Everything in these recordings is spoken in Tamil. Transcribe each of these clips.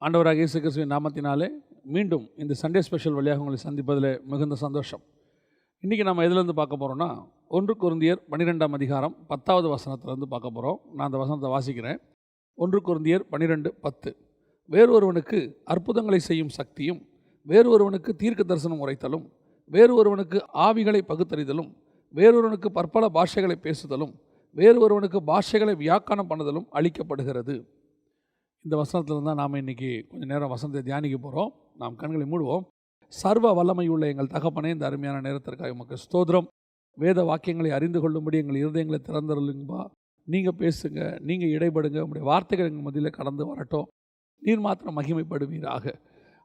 ஆண்டவராக இயேசு கிறிஸ்துவின் நாமத்தினாலே மீண்டும் இந்த சண்டே ஸ்பெஷல் வழியாக உங்களை சந்திப்பதில் மிகுந்த சந்தோஷம். இன்றைக்கி நம்ம எதுலேருந்து பார்க்க போகிறோம்னா 1 கொரிந்தியர் 12ஆம் அதிகாரம் 10வது வசனத்திலேருந்து பார்க்க போகிறோம். நான் அந்த வசனத்தை வாசிக்கிறேன். 1 கொரிந்தியர் 12:10. வேறொருவனுக்கு அற்புதங்களை செய்யும் சக்தியும், வேறொருவனுக்கு தீர்க்க தரிசனம் உரைத்தலும், வேறொருவனுக்கு ஆவிகளை பகுத்தறிதலும், வேறொருவனுக்கு பற்பல பாஷைகளை பேசுதலும், வேறொருவனுக்கு பாஷைகளை வியாக்கானம் பண்ணுதலும் அளிக்கப்படுகிறது. இந்த வசனத்தில் தான் நாம் இன்றைக்கி கொஞ்சம் நேரம் வசனத்தை தியானிக்க போகிறோம். நாம் கண்களை மூடுவோம். சர்வ வல்லமையுள்ள எங்கள் தகப்பனே, இந்த அருமையான நேரத்திற்காக உமக்கு ஸ்தோத்திரம். வேத வாக்கியங்களை அறிந்து கொள்ளும்படி எங்கள் இருதயங்களை திறந்தருளுங்கப்பா. நீங்கள் பேசுங்க, நீங்கள் இடைப்படுங்க. உங்களுடைய வார்த்தைகள் எங்கள் மத்தியில் கடந்து வரட்டும். நீர் மாத்திரம் மகிமைப்படுவீராக.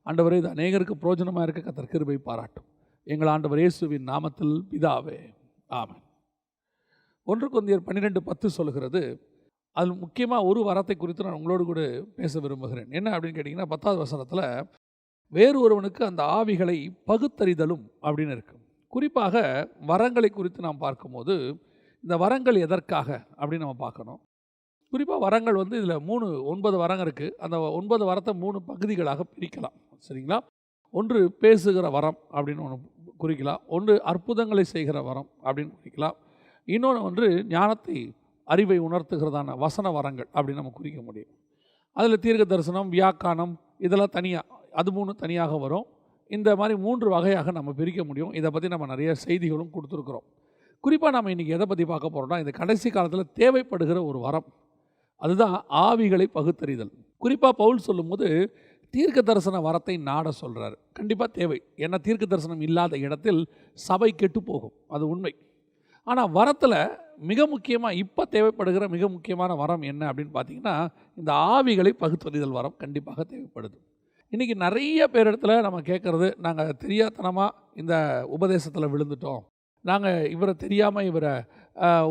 ஆண்டவரே, இது அநேகருக்கு பிரோஜனமாக இருக்க கர்த்தர் கிருபை பாராட்டும். எங்கள் ஆண்டவர் இயேசுவின் நாமத்தில் பிதாவே, ஆமென். 1 கொரிந்தியர் 12:10 சொல்கிறது. அது முக்கியமாக ஒரு வரத்தை குறித்து நான் உங்களோடு கூட பேச விரும்புகிறேன். என்ன அப்படின்னு கேட்டிங்கன்னா, 10வது வசனத்தில் வேறு ஒருவனுக்கு அந்த ஆவிகளை பகுத்தறிதலும் அப்படின்னு இருக்கு. குறிப்பாக வரங்களை குறித்து நாம் பார்க்கும்போது, இந்த வரங்கள் எதற்காக அப்படின்னு நம்ம பார்க்கணும். குறிப்பாக வரங்கள் இதில் 9 வரங்கள் இருக்குது. அந்த 9 வரத்தை 3 பகுதிகளாக பிரிக்கலாம். சரிங்களா? ஒன்று பேசுகிற வரம் அப்படின்னு ஒன்று குறிக்கலாம். ஒன்று அற்புதங்களை செய்கிற வரம் அப்படின்னு குறிக்கலாம். இன்னொன்று ஞானத்தை அறிவை உணர்த்துகிறதான வசன வரங்கள் அப்படின்னு நம்ம குறிக்க முடியும். அதில் தீர்க்க தரிசனம், வியாக்கானம் இதெல்லாம் தனியாக, அது 3 தனியாக வரும். இந்த மாதிரி 3 வகையாக நம்ம பிரிக்க முடியும். இதை பற்றி நம்ம நிறைய செய்திகளும் கொடுத்துருக்குறோம். குறிப்பாக நம்ம இன்றைக்கி எதை பற்றி பார்க்க போகிறோம்னா, இந்த கடைசி காலத்தில் தேவைப்படுகிற ஒரு வரம், அதுதான் ஆவிகளை பகுத்தறிதல். குறிப்பாக பவுல் சொல்லும்போது தீர்க்க தரிசன வரத்தை நாட சொல்கிறார். கண்டிப்பாக தேவை. ஏன்னா தீர்க்க தரிசனம் இல்லாத இடத்தில் சபை கெட்டு போகும், அது உண்மை. ஆனால் வரத்தில் மிக முக்கியமாக இப்போ தேவைப்படுகிற மிக முக்கியமான வரம் என்ன அப்படின்னு பார்த்தீங்கன்னா, இந்த ஆவிகளை பகுத்தறிதல் வரம் கண்டிப்பாக தேவைப்படுது. இன்றைக்கி நிறைய பேர் இடத்துல நம்ம கேட்குறது, நாங்கள் தெரியாதனமாக இந்த உபதேசத்தில் விழுந்துட்டோம், நாங்கள் இவரை தெரியாமல் இவரை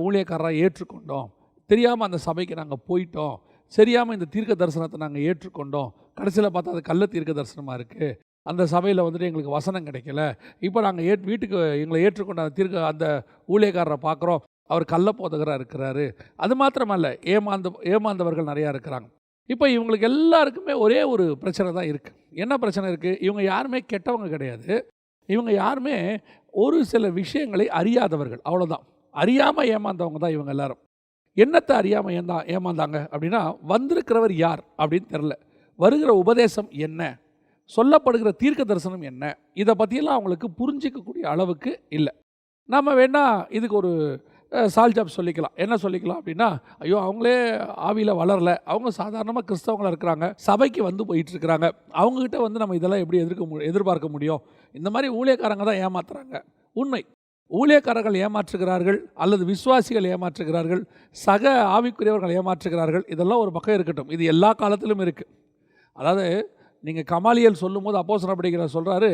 ஊழியக்காரராக ஏற்றுக்கொண்டோம், தெரியாமல் அந்த சபைக்கு நாங்கள் போயிட்டோம், சரியாமல் இந்த தீர்க்க தரிசனத்தை நாங்கள் ஏற்றுக்கொண்டோம், கடைசியில் பார்த்தா அது கள்ள தீர்க்க தரிசனமாக இருக்குது, அந்த சபையில் எங்களுக்கு வசனம் கிடைக்கல, இப்போ நாங்கள் வீட்டுக்கு எங்களை ஏற்றுக்கொண்ட அந்த ஊழியக்காரரை பார்க்குறோம், அவர் கள்ள போதகராக இருக்கிறாரு. அது மாத்திரமல்ல, ஏமாந்தவர்கள் நிறையா இருக்கிறாங்க. இப்போ இவங்களுக்கு எல்லாருக்குமே ஒரே ஒரு பிரச்சனை தான் இருக்குது. என்ன பிரச்சனை இருக்குது? இவங்க யாருமே கெட்டவங்க கிடையாது. இவங்க யாருமே ஒரு சில விஷயங்களை அறியாதவர்கள், அவ்வளோதான். அறியாமல் ஏமாந்தவங்க தான் இவங்க எல்லாரும். என்னத்தை அறியாமல் ஏமாந்தாங்க அப்படின்னா, வந்திருக்கிறவர் யார் அப்படின்னு தெரில, வருகிற உபதேசம் என்ன, சொல்லப்படுகிற தீர்க்க தரிசனம் என்ன, இதை பற்றியெல்லாம் அவங்களுக்கு புரிஞ்சிக்கக்கூடிய அளவுக்கு இல்லை. நம்ம வேணால் இதுக்கு ஒரு சால்ஜாப் சொல்லிக்கலாம். என்ன சொல்லிக்கலாம் அப்படின்னா, ஐயோ அவங்களே ஆவியில் வளரல, அவங்க சாதாரணமாக கிறிஸ்தவங்களாக இருக்கிறாங்க, சபைக்கு போயிட்டுருக்கிறாங்க, அவங்ககிட்ட நம்ம இதெல்லாம் எப்படி எதிர்பார்க்க முடியும்? இந்த மாதிரி ஊழியக்காரங்க தான் ஏமாத்துறாங்க. உண்மை, ஊழியக்காரர்கள் ஏமாற்றுகிறார்கள், அல்லது விசுவாசிகள் ஏமாற்றுகிறார்கள், சக ஆவிக்குரியவர்கள் ஏமாற்றுகிறார்கள். இதெல்லாம் ஒரு பக்கம் இருக்கட்டும், இது எல்லா காலத்திலும் இருக்குது. அதாவது நீங்கள் கமாலியல் சொல்லும் போது அப்போஸ்தலர் படிக்கிறார் சொல்கிறாரு,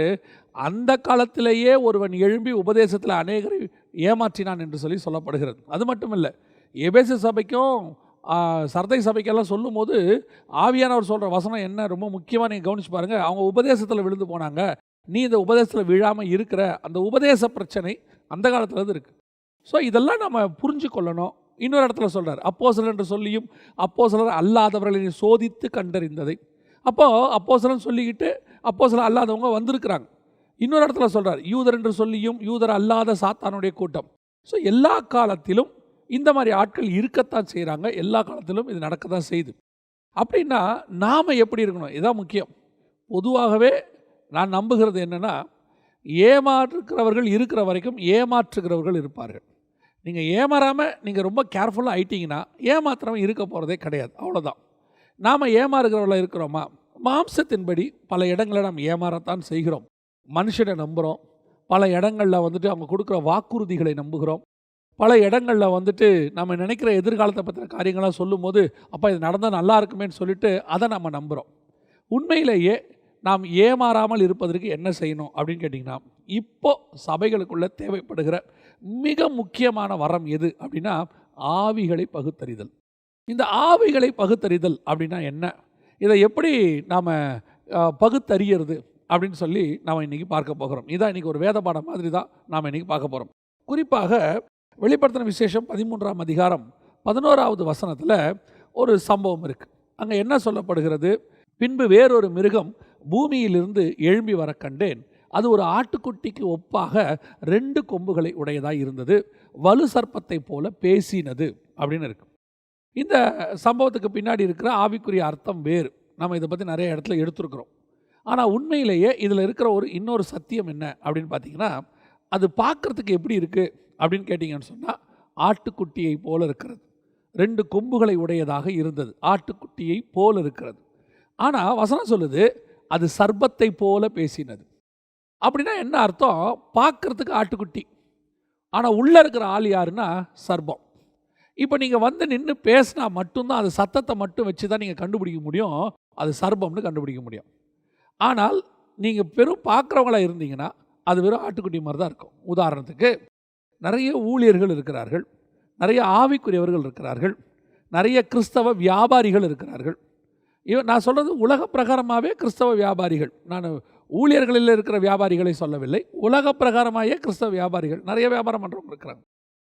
அந்த காலத்திலேயே ஒருவன் எழும்பி உபதேசத்தில் அநேகரை ஏமாற்றினான் என்று சொல்லப்படுகிறது. அது மட்டும் இல்லை, எபேசு சபைக்கும் சர்தை சபைக்கெல்லாம் சொல்லும் போது ஆவியானவர் சொல்கிற வசனம் என்ன ரொம்ப முக்கியமாக நீங்கள் கவனிச்சு பாருங்கள். அவங்க உபதேசத்தில் விழுந்து போனாங்க, நீ இந்த உபதேசத்தில் விழாமல் இருக்கிற அந்த உபதேச பிரச்சனை அந்த காலத்துலேருந்து இருக்குது. ஸோ இதெல்லாம் நம்ம புரிஞ்சு கொள்ளணும். இன்னொரு இடத்துல சொல்கிறார், அப்போஸ்தலர் என்று சொல்லியும் அப்போஸ்தலர் அல்லாதவர்களை சோதித்து கண்டறிந்ததை. அப்போது அப்போஸ்தலன் சொல்லிக்கிட்டு அப்போஸ்தலர் அல்லாதவங்க வந்திருக்கிறாங்க. இன்னொரு இடத்துல சொல்கிறார், யூதர் என்று சொல்லியும் யூதர் அல்லாத சாத்தானுடைய கூட்டம். ஸோ எல்லா காலத்திலும் இந்த மாதிரி ஆட்கள் இருக்கத்தான் செய்கிறாங்க, எல்லா காலத்திலும் இது நடக்க தான் செய்யுது. அப்படின்னா நாம் எப்படி இருக்கணும்? இதுதான் முக்கியம். பொதுவாகவே நான் நம்புகிறது என்னென்னா, ஏமாற்றுகிறவர்கள் இருக்கிற வரைக்கும் ஏமாற்றுகிறவர்கள் இருப்பார்கள். நீங்கள் ஏமாறாமல் நீங்கள் ரொம்ப கேர்ஃபுல்லாக ஆயிட்டீங்கன்னா ஏமாத்துறவன் இருக்க போகிறதே கிடையாது, அவ்வளோதான். நாம் ஏமாறுகிறவர்களாக இருக்கிறோமா? மாம்சத்தின்படி பல இடங்களில் நாம் ஏமாறத்தான் செய்கிறோம். மனுஷனை நம்புகிறோம், பல இடங்களில் அவங்க கொடுக்குற வாக்குறுதிகளை நம்புகிறோம், பல இடங்களில் நம்ம நினைக்கிற எதிர்காலத்தை பற்றின காரியங்களாக சொல்லும் போது, அப்போ இது நடந்தால் நல்லா இருக்குமேன்னு சொல்லிட்டு அதை நம்ம நம்புகிறோம். உண்மையிலேயே நாம் ஏமாறாமல் இருப்பதற்கு என்ன செய்யணும் அப்படின்னு கேட்டிங்கன்னா, இப்போ சபைகளுக்குள்ளே தேவைப்படுகிற மிக முக்கியமான வரம் எது அப்படின்னா, ஆவிகளை பகுத்தறிதல். இந்த ஆவிகளை பகுத்தறிதல் அப்படின்னா என்ன, இதை எப்படி நாம் பகுத்தறியறது அப்படின்னு சொல்லி நாம் இன்றைக்கி பார்க்க போகிறோம். இதான் இன்றைக்கி ஒரு வேத பாடம் மாதிரி தான் நாம் இன்றைக்கி பார்க்க போகிறோம். குறிப்பாக வெளிப்படுத்தின விசேஷம் 13ஆம் அதிகாரம் 11வது வசனத்தில் ஒரு சம்பவம் இருக்குது. அங்கே என்ன சொல்லப்படுகிறது? பின்பு வேறொரு மிருகம் பூமியிலிருந்து எழும்பி வர கண்டேன். அது ஒரு ஆட்டுக்குட்டிக்கு ஒப்பாக 2 கொம்புகளை உடையதாக இருந்தது, வலு சர்ப்பத்தை போல பேசினது அப்படின்னு இருக்கு. இந்த சம்பவத்துக்கு பின்னாடி இருக்கிற ஆவிக்குரிய அர்த்தம் வேறு. நம்ம இதை பற்றி நிறைய இடத்துல எடுத்துருக்குறோம். ஆனால் உண்மையிலேயே இதில் இருக்கிற இன்னொரு சத்தியம் என்ன அப்படின்னு பார்த்தீங்கன்னா, அது பார்க்குறதுக்கு எப்படி இருக்குது அப்படின்னு கேட்டிங்கன்னு சொன்னால், ஆட்டுக்குட்டியை போல இருக்கிறது. 2 கொம்புகளை உடையதாக இருந்தது, ஆட்டுக்குட்டியை போல இருக்கிறது. ஆனால் வசனம் சொல்லுது அது சர்ப்பத்தை போல பேசினது. அப்படின்னா என்ன அர்த்தம்? பார்க்குறதுக்கு ஆட்டுக்குட்டி, ஆனால் உள்ளே இருக்கிற ஆள் யாருன்னா சர்ப்பம். இப்போ நீங்கள் வந்து நின்று பேசினா மட்டும்தான், அது சத்தத்தை மட்டும் வச்சு தான் நீங்கள் கண்டுபிடிக்க முடியும், அது சர்ப்பம்னு கண்டுபிடிக்க முடியும். ஆனால் நீங்கள் வெறும் பார்க்குறவங்களா இருந்தீங்கன்னா அது வெறும் ஆட்டுக்குட்டி மாதிரி தான் இருக்கும். உதாரணத்துக்கு நிறைய ஊழியர்கள் இருக்கிறார்கள், நிறைய ஆவிக்குரியவர்கள் இருக்கிறார்கள், நிறைய கிறிஸ்தவ வியாபாரிகள் இருக்கிறார்கள். நான் சொல்கிறது உலக பிரகாரமாகவே கிறிஸ்தவ வியாபாரிகள், நான் ஊழியர்களில் இருக்கிற வியாபாரிகளை சொல்லவில்லை, உலக பிரகாரமாகவே கிறிஸ்தவ வியாபாரிகள் நிறைய வியாபாரம் பண்ணுறவங்க இருக்கிறாங்க.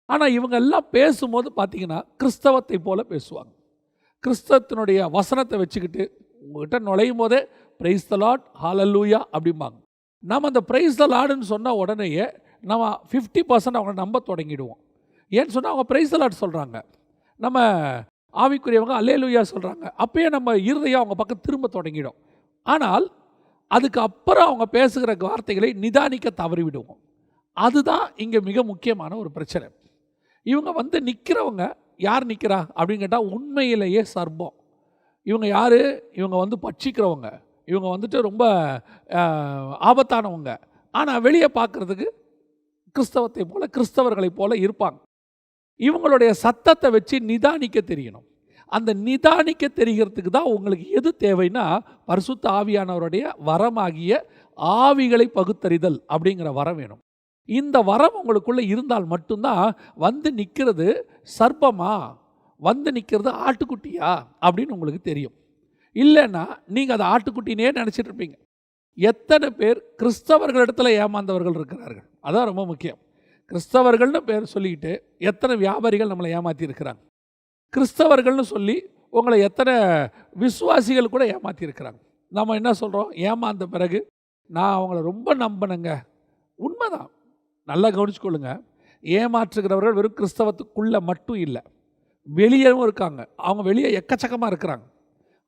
ஆனால் இவங்க எல்லாம் பேசும்போது பார்த்தீங்கன்னா கிறிஸ்தவத்தை போல பேசுவாங்க. கிறிஸ்தவத்தினுடைய வசனத்தை வச்சுக்கிட்டு உங்கள்கிட்ட நுழையும் போதே பிரைஸ் த லார்ட், ஹல்லேலூயா அப்படிம்பாங்க. நம்ம அந்த பிரைஸ் த லார்டுன்னு சொன்ன உடனேயே நம்ம 50% அவங்கள நம்ப தொடங்கிடுவோம். ஏன்னு சொன்னால் அவங்க பிரைஸ் த லார்ட் சொல்கிறாங்க, நம்ம ஆவிக்குரியவங்க அல்லேலூயா சொல்கிறாங்க. அப்பயே நம்ம இருதயம் அவங்க பக்கம் திரும்ப தொடங்கிடும். ஆனால் அதுக்கு அப்புறம் அவங்க பேசுகிற வார்த்தைகளை நிதானிக்க தவறிவிடுவோம். அதுதான் இங்கே மிக முக்கியமான ஒரு பிரச்சனை. இவங்க வந்து நிற்கிறவங்க யார் நிற்கிறா அப்படின்னு கேட்டால் உண்மையிலேயே சர்ப்பம். இவங்க யார்? இவங்க வந்து பட்சிக்கிறவங்க, இவங்க வந்துட்டு ரொம்ப ஆபத்தானவங்க. ஆனால் வெளியே பார்க்குறதுக்கு கிறிஸ்தவத்தை போல, கிறிஸ்தவர்களை போல இருப்பாங்க. இவங்களுடைய சத்தத்தை வச்சு நிதானிக்க தெரியணும். அந்த நிதானிக்க தெரிகிறதுக்கு தான் உங்களுக்கு எது தேவைன்னா, பரிசுத்த ஆவியானவருடைய வரமாகிய ஆவிகளை பகுத்தறிதல் அப்படிங்கிற வரம் வேணும். இந்த வரம் உங்களுக்குள்ளே இருந்தால் மட்டும்தான் வந்து நிற்கிறது சர்ப்பமா, வந்து நிற்கிறது ஆட்டுக்குட்டியா அப்படின்னு உங்களுக்கு தெரியும். இல்லைன்னா நீங்கள் அதை ஆட்டுக்குட்டினே நினச்சிட்டு இருப்பீங்க. எத்தனை பேர் கிறிஸ்தவர்களிடத்தில் ஏமாந்தவர்கள் இருக்கிறார்கள்? அதான் ரொம்ப முக்கியம். கிறிஸ்தவர்கள்னு பேர் சொல்லிக்கிட்டு எத்தனை வியாபாரிகள் நம்மளை ஏமாற்றி இருக்கிறாங்க. கிறிஸ்தவர்கள்னு சொல்லி உங்களை எத்தனை விசுவாசிகள் கூட ஏமாற்றி இருக்கிறாங்க. நம்ம என்ன சொல்கிறோம்? ஏமாந்த பிறகு நான் அவங்கள ரொம்ப நம்பினேங்க. உண்மைதான், நல்லா கவனிச்சுக்கொள்ளுங்க. ஏமாற்றுகிறவர்கள் வெறும் கிறிஸ்தவத்துக்குள்ளே மட்டும் இல்லை, வெளியேவும் இருக்காங்க. அவங்க வெளியே எக்கச்சக்கமாக இருக்கிறாங்க.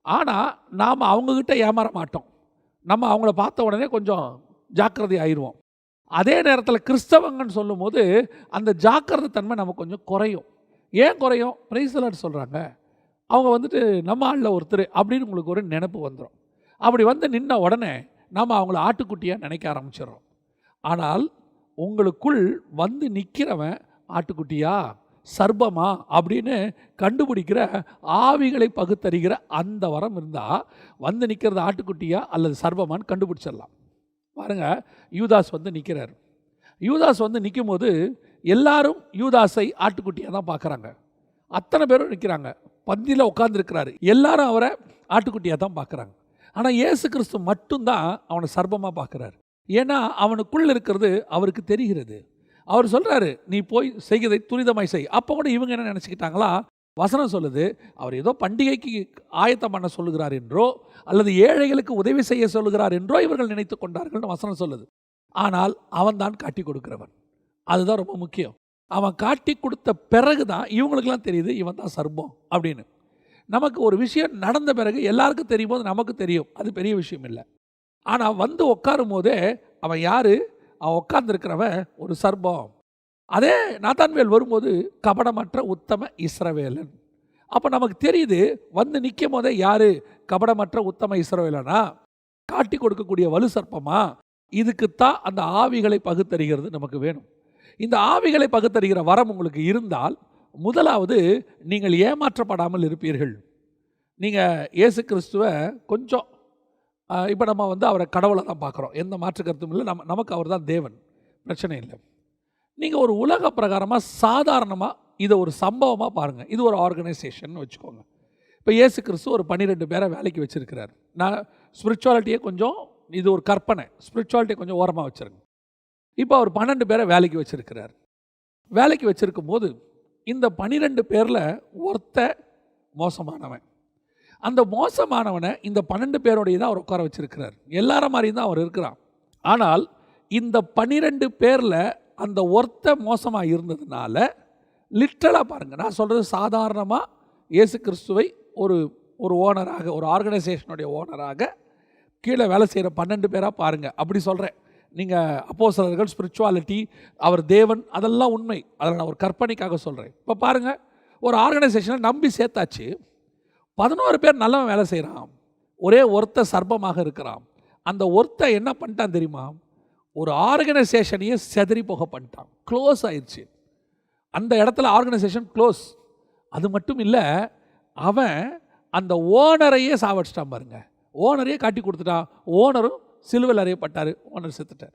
ஆனால் நாம் அவங்கக்கிட்ட ஏமாற மாட்டோம். நம்ம அவங்கள பார்த்த உடனே கொஞ்சம் ஜாக்கிரதை ஆயிடுவோம். அதே நேரத்தில் கிறிஸ்தவங்கன்னு சொல்லும் போது அந்த ஜாக்கிரதை தன்மை நமக்கு கொஞ்சம் குறையும். ஏன் குறையும்? பிரைஸ் தி லார்ட் சொல்கிறாங்க, அவங்க வந்துட்டு நம்ம ஆளில் ஒருத்தர் அப்படின்னு உங்களுக்கு ஒரு நினைப்பு வந்துடும். அப்படி வந்து நின்ன உடனே நம்ம அவங்கள ஆட்டுக்குட்டியாக நினைக்க ஆரம்பிச்சிடுறோம். ஆனால் உங்களுக்குள் வந்து நிற்கிறவன் ஆட்டுக்குட்டியா சர்ப்பமா அப்படின்னு கண்டுபிடிக்கிற ஆவிகளை பகுத்தறிகிற அந்த வரம் இருந்தால் வந்து நிற்கிறது ஆட்டுக்குட்டியா அல்லது சர்ப்பமான்னு கண்டுபிடிச்சிடலாம். பாருங்கள், யூதாஸ் வந்து நிற்கிறார். யூதாஸ் வந்து நிற்கும் போது எல்லாரும் யூதாஸை ஆட்டுக்குட்டியாக தான் பார்க்குறாங்க. அத்தனை பேரும் நிற்கிறாங்க, பந்தியில் உட்காந்துருக்கிறாரு, எல்லாரும் அவரை ஆட்டுக்குட்டியாக தான் பார்க்குறாங்க. ஆனால் இயேசு கிறிஸ்து மட்டும்தான் அவனை சர்ப்பமாக பார்க்குறாரு. ஏன்னா அவனுக்குள்ளே இருக்கிறது அவருக்கு தெரிகிறது. அவர் சொல்கிறாரு, நீ போய் செய்கிறதை துரிதமாய் செய். அப்போ கூட இவங்க என்ன நினச்சிக்கிட்டாங்களா? வசனம் சொல்லுது, அவர் ஏதோ பண்டிகைக்கு ஆயத்தம் பண்ண சொல்லுகிறார் என்றோ அல்லது ஏழைகளுக்கு உதவி செய்ய சொல்லுகிறார் என்றோ இவர்கள் நினைத்து கொண்டார்கள்னு வசனம் சொல்லுது. ஆனால் அவன் தான் காட்டி கொடுக்கிறவன். அதுதான் ரொம்ப முக்கியம். அவன் காட்டி கொடுத்த பிறகு தான் இவங்களுக்கெல்லாம் தெரியுது இவன் தான் சர்ப்பம் அப்படின்னு. நமக்கு ஒரு விஷயம் நடந்த பிறகு எல்லாருக்கும் தெரியும் போது நமக்கு தெரியும், அது பெரிய விஷயம் இல்லை. ஆனால் வந்து உட்காரும் போதே அவன் யார்? அவன் உட்கார்ந்துருக்கிறவன் ஒரு சர்ப்பம். அதே நாத்தான்வேல் வரும்போது கபடமற்ற உத்தம இஸ்ரவேலன். அப்போ நமக்கு தெரியுது வந்து நிற்கும் போதே யார் கபடமற்ற உத்தம இஸ்ரவேலனா, காட்டி கொடுக்கக்கூடிய வலு சர்ப்பமா. இதுக்குத்தான் அந்த ஆவிகளை பகுத்தறிகிறது நமக்கு வேணும். இந்த ஆவிகளை பகுத்தறிகிற வரம் உங்களுக்கு இருந்தால் முதலாவது நீங்கள் ஏமாற்றப்படாமல் இருப்பீர்கள். நீங்கள் இயேசு கிறிஸ்துவை கொஞ்சம் இப்போ நம்ம வந்து அவரை கடவுளை தான் பார்க்குறோம், எந்த மாற்று கருத்தும் இல்லை. நமக்கு அவர் தான் தேவன், பிரச்சனை இல்லை. நீங்கள் ஒரு உலக பிரகாரமாக சாதாரணமாக இதை ஒரு சம்பவமாக பாருங்கள். இது ஒரு ஆர்கனைசேஷன் வச்சுக்கோங்க. இப்போ இயேசு கிறிஸ்து ஒரு 12 பேரை வேலைக்கு வச்சுருக்கிறார். நான் ஸ்பிரிச்சுவாலிட்டியை கொஞ்சம், இது ஒரு கற்பனை, ஸ்பிரிச்சுவாலிட்டியை கொஞ்சம் ஓரமாக வச்சுருங்க. இப்போ அவர் 12 பேரை வேலைக்கு வச்சுருக்கிறார். வேலைக்கு வச்சுருக்கும் போது இந்த 12 பேரில் ஒருத்த மோசமானவன். அந்த மோசமானவனை இந்த 12 பேரோடைய தான் அவர் உட்கார வச்சிருக்கிறார். எல்லார மாதிரி தான் அவர் இருக்கிறான். ஆனால் இந்த 12 பேரில் அந்த ஒருத்த மோசமாக இருந்ததுனால லிட்ரலாக பாருங்கள், நான் சொல்கிறது சாதாரணமாக இயேசு கிறிஸ்துவை ஒரு ஓனராக, ஒரு ஆர்கனைசேஷனுடைய ஓனராக கீழே வேலை செய்கிற 12 பேராக பாருங்கள். அப்படி சொல்கிறேன். நீங்கள் அப்போஸ்தலர்கள், ஸ்பிரிச்சுவாலிட்டி, அவர் தேவன், அதெல்லாம் உண்மை. அதில் நான் ஒரு கற்பனைக்காக சொல்கிறேன். இப்போ பாருங்கள், ஒரு ஆர்கனைசேஷனை நம்பி சேர்த்தாச்சு. 11 பேர் நல்லவன் வேலை செய்கிறான், ஒரே ஒருத்த சர்ப்பமாக இருக்கிறான். அந்த ஒருத்த என்ன பண்ணிட்டான் தெரியுமா? ஒரு ஆர்கனைசேஷனையே செதறி போக பண்ணிட்டான். க்ளோஸ் ஆயிடுச்சு. அந்த இடத்துல ஆர்கனைசேஷன் க்ளோஸ். அது மட்டும் இல்லை, அவன் அந்த ஓனரையே சாவடிச்சிட்டான் பாருங்க. ஓனரையே காட்டி கொடுத்துட்டான். ஓனரும் சிலுவையில் அறையப்பட்டார், ஓனர் செத்துட்டார்.